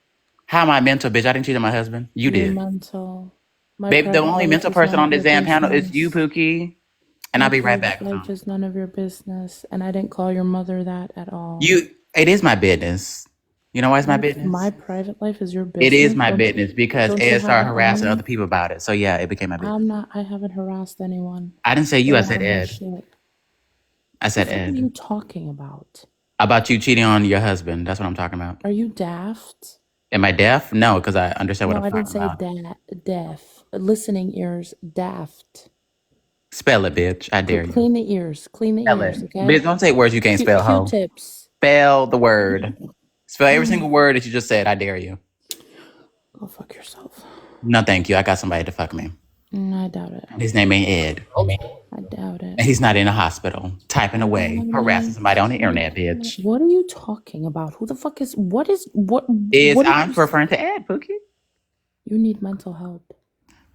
How am I mental, bitch? I didn't cheat on my husband. You You're did. mental. My Baby, the private only life mental is person none on of this your damn panel is you, business. Pookie. And My I'll be right private back. life is none of your business, and I didn't call your mother that at all. It is my business. You know why it's my My business? private life is your business. It is my Don't business because don't you Ed have started it harassing on other me? people about it. So yeah, it became my business. I haven't harassed anyone. I didn't say you, Get I out said of my Ed. shit. I said What the fuck are Ed. you talking about? About you cheating on your husband. That's what I'm talking about. Are you daft? Am I deaf? No, because I understand No, what I'm I didn't talking say about. deaf. Listening ears, daft. Spell it, bitch. I dare you. Clean the ears. Clean the Spell ears, it. okay? Bitch, don't say words you can't spell, ho. Q-tips. Spell the word. Spell every single word that you just said. I dare you. Go fuck yourself. No, thank you. I got somebody to fuck me. I doubt it. His name ain't Ed. I doubt it. And he's not in a hospital, typing away, harassing somebody on the internet, bitch. What are you talking about? Who the fuck is what? I'm referring to Ed, Pookie. You need mental help.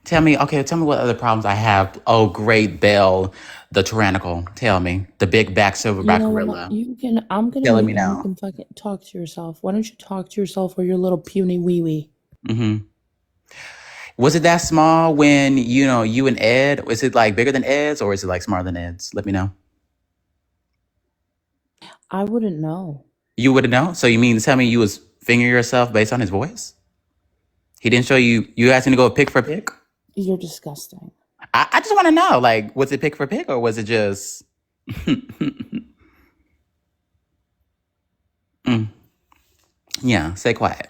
Tell me what other problems I have. Oh, great Belle, the tyrannical. Tell me. The big back silverback gorilla. I'm gonna Telling mute me and now. you can fucking talk to yourself. Why don't you talk to yourself or your little puny wee wee? Mm-hmm. Was it that small when, you and Ed? Was it like bigger than Ed's or is it like smaller than Ed's? Let me know. I wouldn't know. You wouldn't know? So you mean to tell me you was fingering yourself based on his voice? He didn't show you asked him to go pick for pick? You're disgusting. I just want to know, like, was it pick for pick or was it just... Yeah, stay quiet.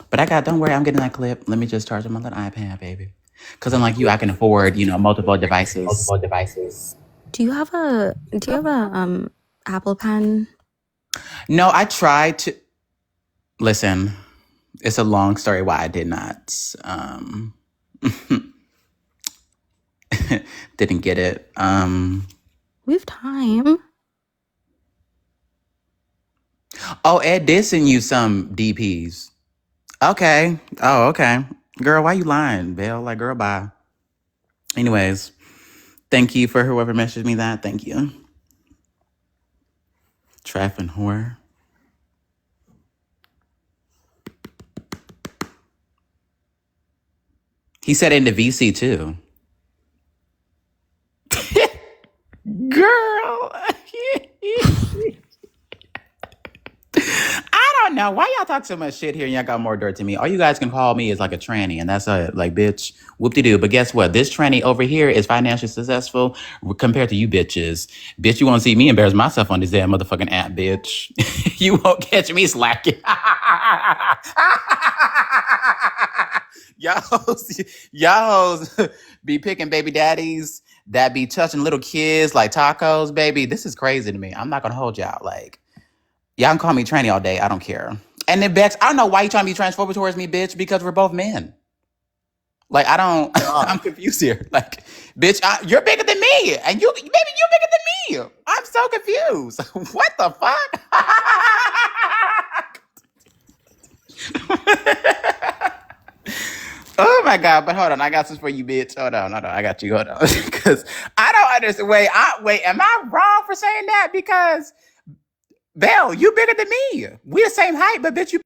But don't worry, I'm getting that clip. Let me just charge my little iPad, baby. Because unlike you, I can afford, multiple devices. Do you have a Apple Pen? No, I tried to... Listen, it's a long story why I did not. Didn't get it. We have time. Oh, Ed did send you some DPs. Okay. Oh, okay. Girl, why you lying, Belle? Like, girl, bye. Anyways, thank you for whoever messaged me that. Thank you. Trapping whore. He said into VC too. Girl. I don't know. Why y'all talk so much shit here and y'all got more dirt to me? All you guys can call me is like a tranny, and that's it. Like, bitch, whoop-de-doo. But guess what? This tranny over here is financially successful compared to you bitches. Bitch, you won't see me embarrass myself on this damn motherfucking app, bitch. You won't catch me slacking. y'all hoes be picking baby daddies that be touching little kids like tacos, baby. This is crazy to me. I'm not gonna hold y'all. Like, y'all can call me tranny all day. I don't care. And then Bex, I don't know why you trying to be transphobic towards me, bitch, because we're both men. Like, I don't, I'm confused here. Like, bitch, you're bigger than me. And you're bigger than me. I'm so confused. What the fuck? Oh my God, but hold on. I got this for you, bitch. Hold on. I got you. Hold on. Because I don't understand. Wait, am I wrong for saying that? Because Belle, you bigger than me. We the same height, but bitch, you.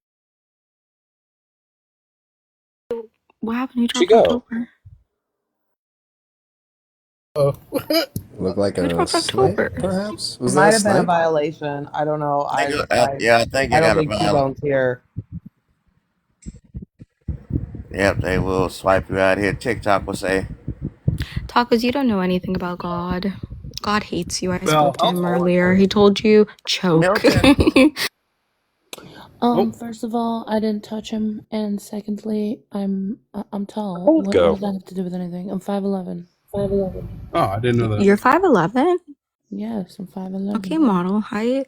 What happened? You dropped October. Look like Who a dropped snipe, October? perhaps? It Was that might a have been a snipe? violation. I don't know. I I think don't I think got a Tbones here. Yep, they will swipe you out here. TikTok will say, Tacos, you don't know anything about God. God hates you. I Well, spoke to him earlier. He told you choke. Milton. oh, First of all, I didn't touch him, and secondly, I'm tall. Hold What go. does that have to do with anything? I'm 5'11". oh, I didn't know that. You're 5'11"? Yes, I'm 5'11". Okay, model height.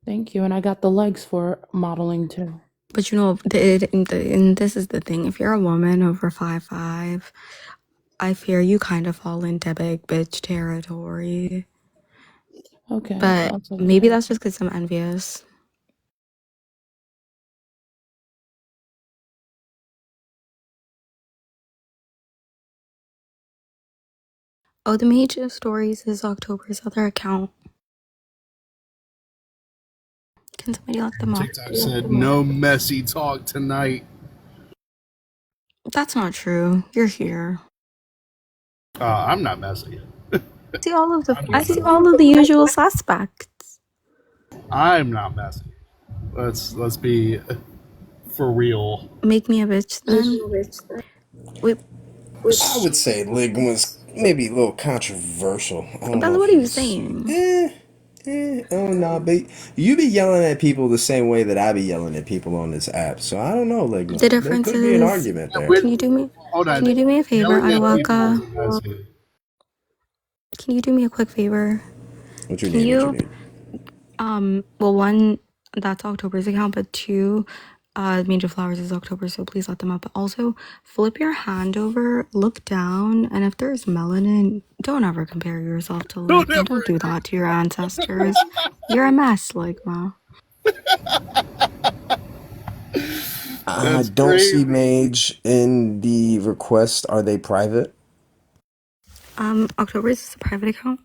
Thank you, and I got the legs for modeling too. But you know, and this is the thing. If you're a woman over 5'5", I fear you kind of fall into big bitch territory. Okay, But I'll take maybe that. that's just because I'm envious. Oh, the Mage of Stories is October's other account. Can somebody let them up? TikTok said no messy talk tonight. That's not true. You're here. I'm not messy. I see all of the usual suspects. I'm not messy. Let's be for real. Make me a bitch then. Wait, I would say Lig was maybe a little controversial. I don't know Bella, if what are you he's saying? oh no, but you be yelling at people the same way that I be yelling at people on this app. So I don't know, The Ligma. There difference could be an is, argument Yeah, there. can you do me? hold on. Can you do me a favor, Yelling at people Adawaka? isn't messy. Can you do me a quick favor? What you Can need? What you you, need? well, one, that's October's account, but two, Major Flowers is October, so please let them up. But also, flip your hand over, look down, and if there's melanin, don't ever compare yourself to Don't Ligma. ever. Don't do that to your ancestors. You're a mess, Ligma. I That's don't see crazy. Mage in the request. Are they private? October's is a private account.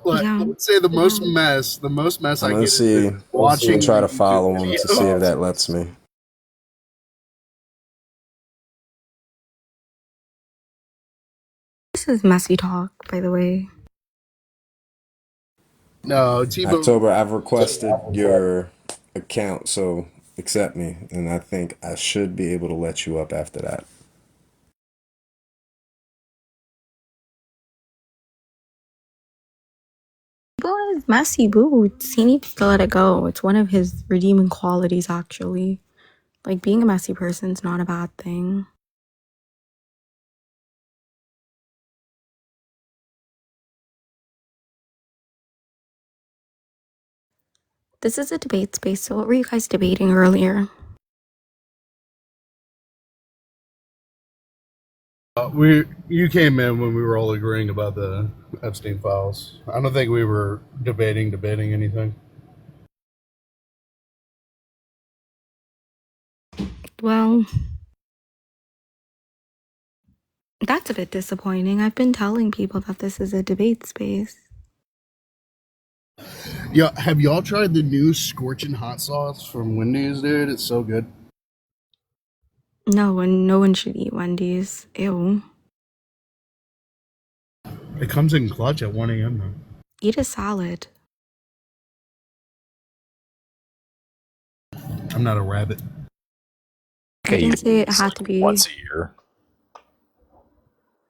But I Yeah. would say the most mess I'm I gonna get is see. just I'm gonna watching try the to YouTube follow him to see if videos. that lets me. This is messy talk, by the way. No, Tbones. October, I've requested your account, so accept me, and I think I should be able to let you up after that. People is messy boots. He needs to let it go. It's one of his redeeming qualities, actually. Like, being a messy person's not a bad thing. This is a debate space, so what were you guys debating earlier? You came in when we were all agreeing about the Epstein files. I don't think we were debating anything. Well, that's a bit disappointing. I've been telling people that this is a debate space. Yeah, have y'all tried the new scorching hot sauce from Wendy's, dude? It's so good. No one should eat Wendy's. Ew. It comes in clutch at 1 a.m. though. Eat a salad. I'm not a rabbit. I didn't say it It's had like to be. once a year.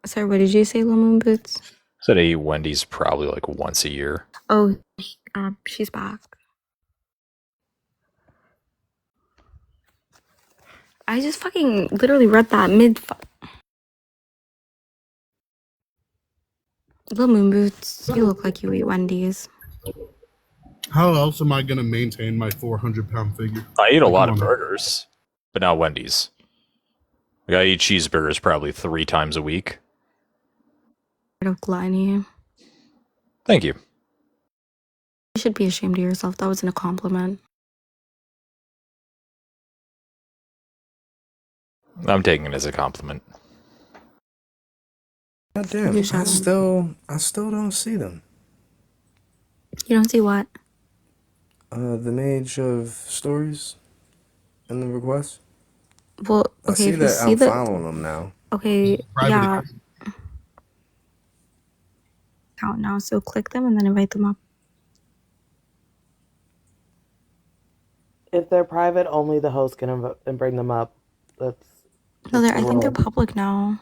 Sorry, what did you say, Lil Moon Boots? Said I eat Wendy's probably like once a year. Oh, she's back. I just fucking literally read that mid. Lil Moon Boots, you look like you eat Wendy's. How else am I gonna maintain my 400-pound figure? I eat a lot Come of on. burgers, but not Wendy's. Like, I eat cheeseburgers probably 3 times a week. Of gluttony. Thank you. You should be ashamed of yourself. That wasn't a compliment. I'm taking it as a compliment. God damn, You I shouldn't. still don't see them. You don't see what? The Mage of Stories in the request. Well, I okay, see if you that see I'm the. following them now. Okay, Private yeah, account. count now. So click them and then invite them up. If they're private, only the host can and bring them up. That's No, just I the think they're rule. public now.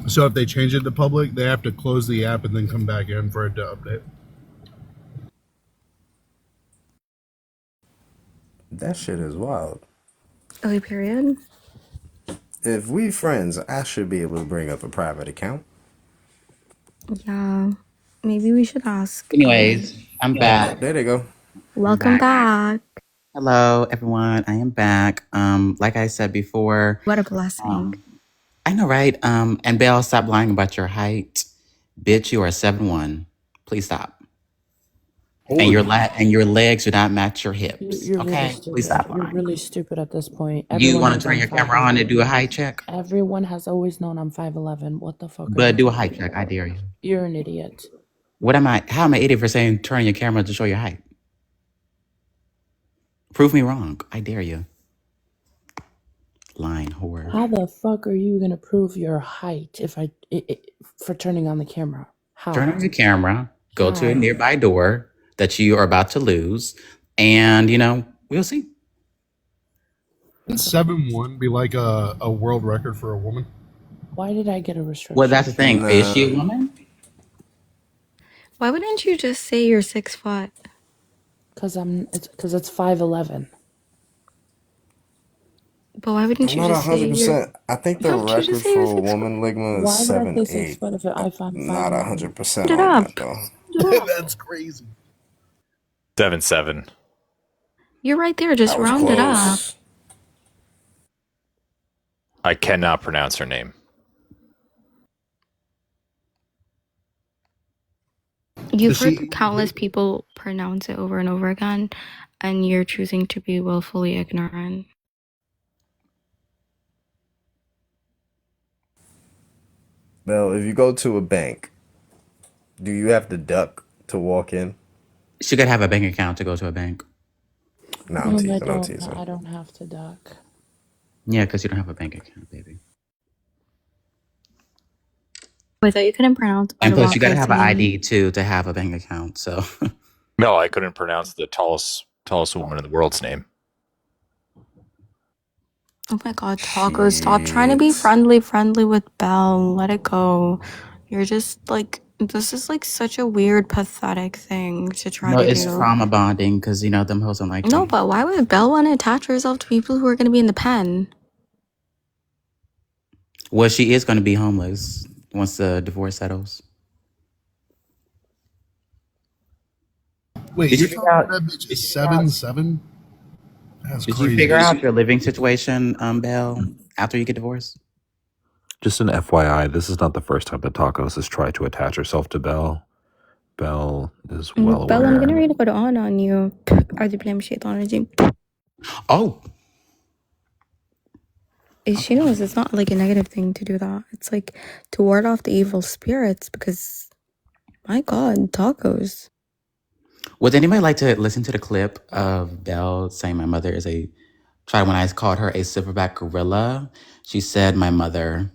So if they change it to public, they have to close the app and then come back in for it to update. That shit is wild. Okay, period. If we friends, I should be able to bring up a private account. Yeah, maybe we should ask. Anyways, I'm back. There they go. Welcome back. Hello, everyone. I am back. Like I said before, What a blessing. I know, right? And Belle, stop lying about your height. Bitch, you are 7'1". Please stop. And your legs do not match your hips. You're really Okay? stupid. Please stop You're lying. really stupid at this point. You want to knows turn I'm your camera on 5'11". and do a height check? Everyone has always known I'm 5'11". What the fuck? But do a height check. I dare you. You're an idiot. What am I? How am I idiot for saying turn your camera to show your height? Prove me wrong. I dare you. Lying whore. How the fuck are you gonna prove your height for turning on the camera? How? Turn on your camera. Go to a nearby door that you are about to lose, and we'll see. Wouldn't 7'1" be like a world record for a woman? Why did I get a restriction? Well, that's the thing. Nah. Is she a woman? Why wouldn't you just say you're 6 foot? Because it's 5'11". But why wouldn't you I'm not just say you're... 100%. I think the Why would you just record say you're for a 6 foot? woman ligma Why is would I say 6 7'8". foot if I'm 5'11"? Not 100% Put it on up. that though. That's crazy. 7'7". You're right there. Just That was round it up. close. I cannot pronounce her name. You've heard countless people pronounce it over and over again, and you're choosing to be willfully ignorant. Well, if you go to a bank, do you have to duck to walk in? She could have a bank account to go to a bank. No, I'm teasing. I don't have to duck. Yeah, because you don't have a bank account, baby. I thought you couldn't pronounce. And plus, you got to have an ID too to have a bank account. So. No, I couldn't pronounce the tallest woman in the world's name. Oh my god, Taco, stop trying to be friendly with Belle. Let it go. You're just like, this is like such a weird, pathetic thing to try to do. No, it's trauma bonding because, them hoes don't like No, but why would Belle want to attach herself to people who are going to be in the pen? Well, she is going to be homeless once the divorce settles. Wait, did you figure out that bitch is 7'7"? That's did crazy. You figure out your living situation, Belle, after you get divorced? Just an FYI, this is not the first time that Tacos has tried to attach herself to Belle. Belle is well Belle, aware. I'm going to read Quran on you. Oh. She knows it's not like a negative thing to do that. It's like to ward off the evil spirits because, my god, Tacos. Would anybody like to listen to the clip of Belle saying my mother is when I called her a silverback gorilla? She said my mother,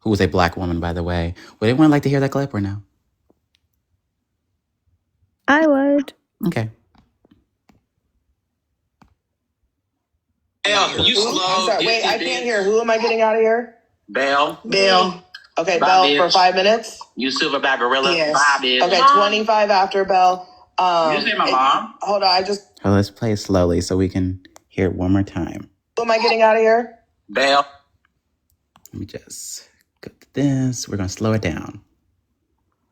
who was a black woman, by the way. Would anyone like to hear that clip or no? I would. Okay. Belle, you slow. I'm sorry. Wait, I can't hear. Who am I getting out of here? Belle. Okay, Belle, for 5 minutes. You silverback gorilla. Yes. 5 minutes. Okay, 25 after Belle. You say my mom? Hold on, Well, let's play it slowly so we can hear it one more time. Who am I getting out of here? Belle. Let me just go to this. We're going to slow it down.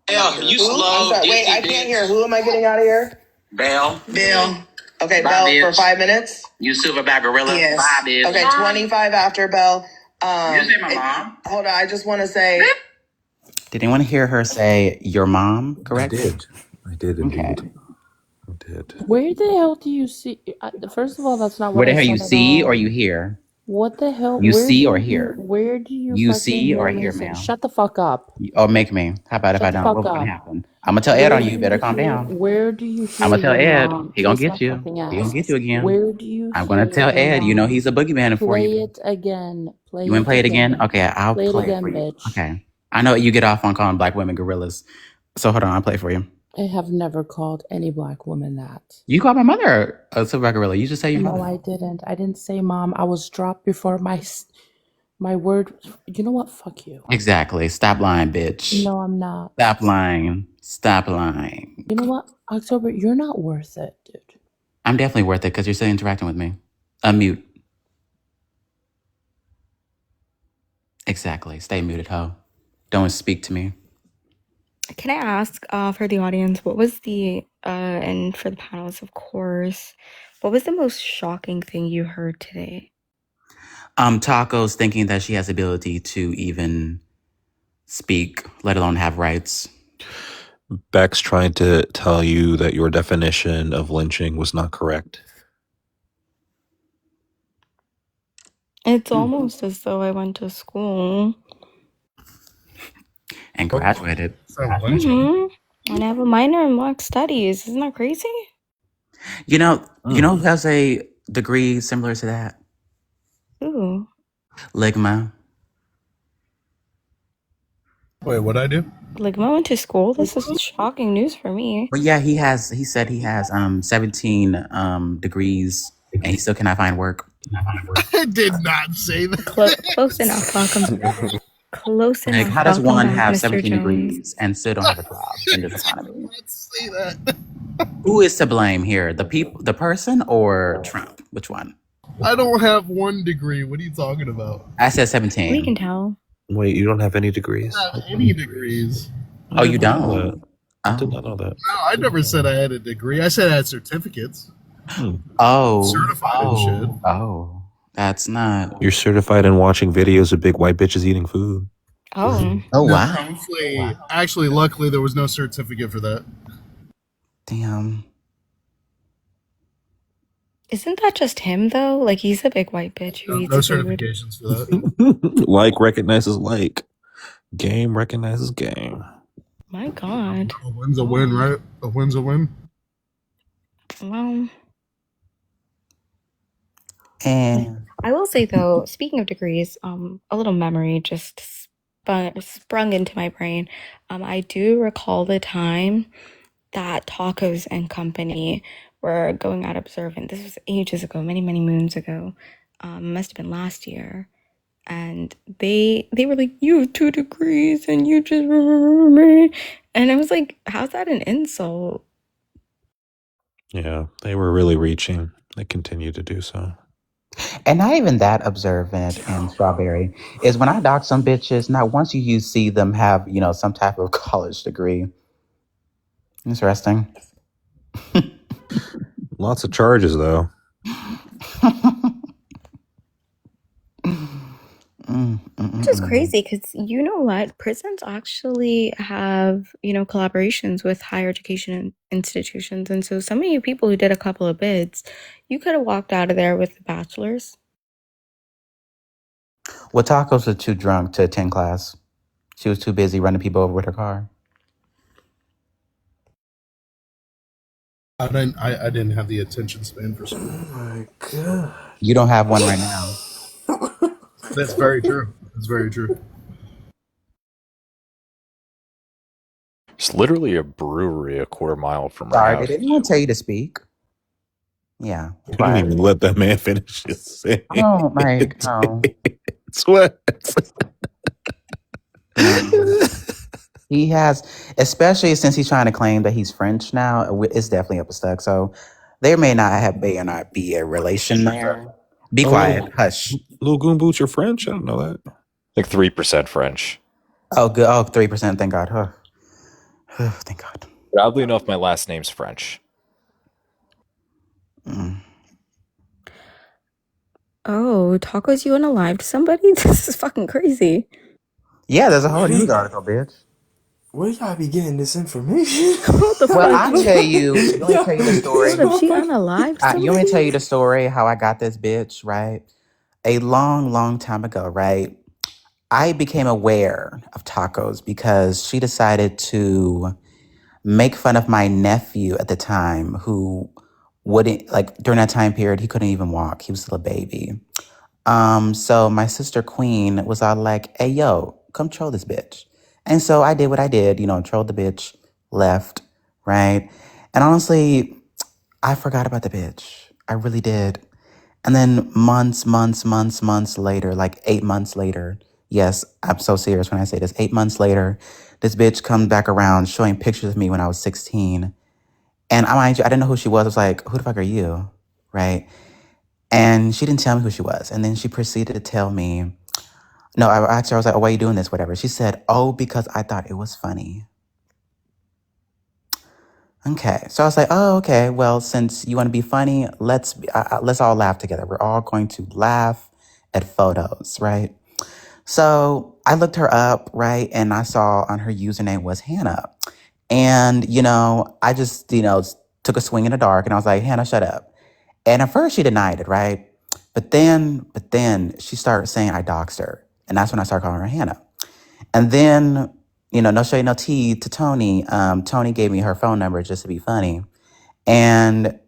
Belle, you slow. I'm sorry. Wait, I can't hear. Who am I getting out of here? Belle. Okay, Belle, for 5 minutes. You silverback gorilla. Yes. 5 minutes. Okay, 25 after Belle. You say my mom? Hold on, I just want to say. Did anyone hear her say your mom, correct? I did indeed. Okay. I did. Where the hell do you see? First of all, that's not what Where the I hell said you at see all. or you hear? What the hell? You Where see do or you- hear? Where do you? You fucking see or hear hear, me say- ma'am? Shut the fuck up. Oh, make me. How about if Shut I the don't? fuck What's going to up. happen? I'm going to tell Ed on you. Better calm down. Where do you hear? I'm going to tell your Ed. mom? He going to Kiss get my you. fucking He ass. going to get you again. Where do you? I'm going to tell hear your Ed. You know mom? he's a boogeyman for Play you. it again. You want to play it again? Okay, I'll Play it play it again, for you. bitch. Okay. I know you get off on calling black women gorillas. So hold on, I'll play for you. I have never called any black woman that. You called my mother a silverback gorilla. You just say your No, mother. I didn't. I didn't say mom. I was dropped before my word. You know what? Fuck you. Exactly. Stop lying, bitch. No, I'm not. Stop lying. Stop lying. You know what, October? You're not worth it, dude. I'm definitely worth it because you're still interacting with me. Unmute. Exactly. Stay muted, ho. Don't speak to me. Can I ask for the audience, what was the, and for the panelists, of course, what was the most shocking thing you heard today? Taco's thinking that she has the ability to even speak, let alone have rights. Beck's trying to tell you that your definition of lynching was not correct. It's almost as though I went to school. And graduated. Mm-hmm. And I have a minor in Black Studies. Isn't that crazy? You know who has a degree similar to that? Ooh. Ligma. Wait, what'd I do? Ligma went to school? This is shocking news for me. But yeah, he said he has 17 degrees and he still cannot find work. I did not say that. Close enough. Welcome. Close enough. Like, how does Welcome one back, have Mr. 17 Jones. degrees and still don't have a job in this economy? Let's say that. Who is to blame here? The person, or Trump? Which one? I don't have 1 degree. What are you talking about? I said 17. We can tell. Wait, you don't have any degrees? I don't have any degrees. Oh, you don't? I did not know that. No, I never said I had a degree. I said I had certificates. Oh. Certified and shit. Oh. That's not. You're certified in watching videos of big white bitches eating food. Oh. Oh, No, wow. actually, luckily, there was no certificate for that. Damn. Isn't that just him, though? Like, he's a big white bitch who eats No food. certifications for that. Like recognizes like. Game recognizes game. My God. A win's a win, right? A win's a win. Well, And I will say, though, speaking of degrees, a little memory just sprung into my brain. I do recall the time that Tacos and Company were going out observant. This was ages ago, many, many moons ago. Must have been last year. And they were like, you have 2 degrees and you just remember me. And I was like, how's that an insult? Yeah, they were really reaching. They continue to do so. And not even that observant and strawberry is when I dock some bitches, not once you see them have, some type of college degree. Interesting. Lots of charges, though. Which is crazy because you know what? Prisons actually have, collaborations with higher education institutions. And so some of you people who did a couple of bids, you could have walked out of there with a bachelor's. Well, Tacos was too drunk to attend class. She was too busy running people over with her car. I didn't have the attention span for school. Oh my God. You don't have one right now. That's very true. That's very true. It's literally a brewery a quarter mile from my Sorry, house. did anyone tell you to speak? Yeah. You didn't even let that man finish his sentence. Oh, like, no. Sweat. He has, especially since he's trying to claim that he's French now, it's definitely up a stuck. So there may not be a relation there. Be quiet. Hush. Lil Goon Boots, you're French? I don't know that. Like 3% French. Oh, good. Oh, 3%. Thank God. Huh. Thank God. Oddly enough, my last name's French. Oh, Tacos, you unalived somebody? This is fucking crazy. Yeah, there's a whole news article, bitch. Where y'all be getting this information? What the fuck? Well, I'll tell you. Let me tell you the story. What if she unalived somebody? You want me to tell you the story how I got this bitch, right? A long, long time ago, right? I became aware of Tacos because she decided to make fun of my nephew at the time who wouldn't, like, during that time period, he couldn't even walk. He was still a baby. So my sister Queen was all like, hey, yo, come troll this bitch. And so I did what I did, trolled the bitch, left, right? And honestly, I forgot about the bitch. I really did. And then months later, like 8 months later, yes, I'm so serious when I say this, 8 months later, this bitch comes back around showing pictures of me when I was 16. And mind you, I didn't know who she was. I was like, who the fuck are you? Right? And she didn't tell me who she was. And then she proceeded to tell me, no, I asked her, I was like, oh, why are you doing this? Whatever. She said, oh, because I thought it was funny. Okay. So I was like, oh, okay. Well, since you want to be funny, let's all laugh together. We're all going to laugh at photos, right? So I looked her up, right? And I saw on her username was Hannah. And, I just, took a swing in the dark and I was like, Hannah, shut up. And at first she denied it, right? But then she started saying I doxed her. And that's when I started calling her Hannah. And then, no shade, no tea to Tony. Tony gave me her phone number just to be funny. And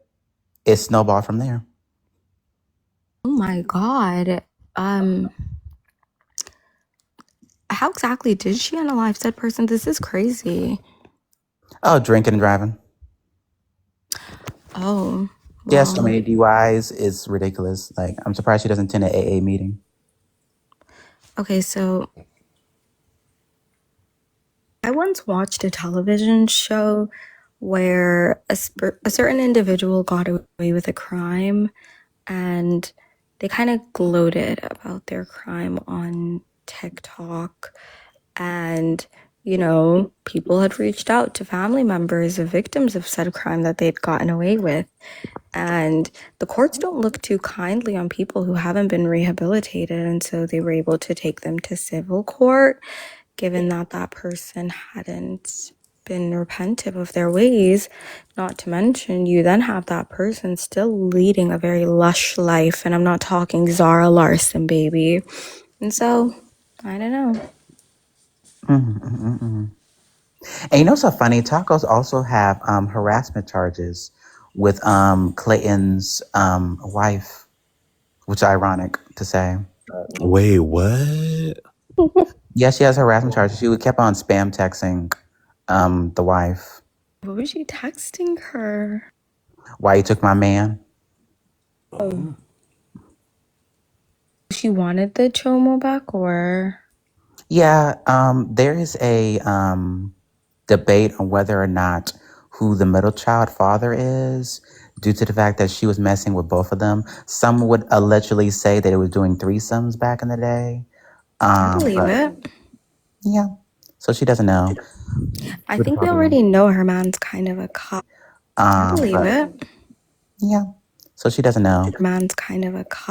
it snowballed from there. Oh my God. How exactly did she unalive said person? This is crazy. Oh, drinking and driving. Oh. Yes, so Wow. many DUIs is ridiculous. Like, I'm surprised she doesn't attend an AA meeting. Okay, so I once watched a television show where a certain individual got away with a crime and they kind of gloated about their crime on TikTok. And, people had reached out to family members of victims of said crime that they'd gotten away with. And the courts don't look too kindly on people who haven't been rehabilitated. And so they were able to take them to civil court, given that that person hadn't been repentive of their ways. Not to mention, you then have that person still leading a very lush life. And I'm not talking Zara Larson, baby. And so, I don't know. And you know what's so funny? Tacos also have harassment charges with Clayton's wife, which is ironic to say. Wait, what? Yeah, she has harassment charges. She kept on spam texting the wife. What was she texting her? Why you took my man? Oh. She wanted the chomo back, or? Yeah, there is a debate on whether or not who the middle child father is due to the fact that she was messing with both of them. Some would allegedly say that it was doing threesomes back in the day. I believe it. Yeah. So she doesn't know. I think we already know her man's kind of a cop. I believe it. Yeah. So she doesn't know. Her man's kind of a cop.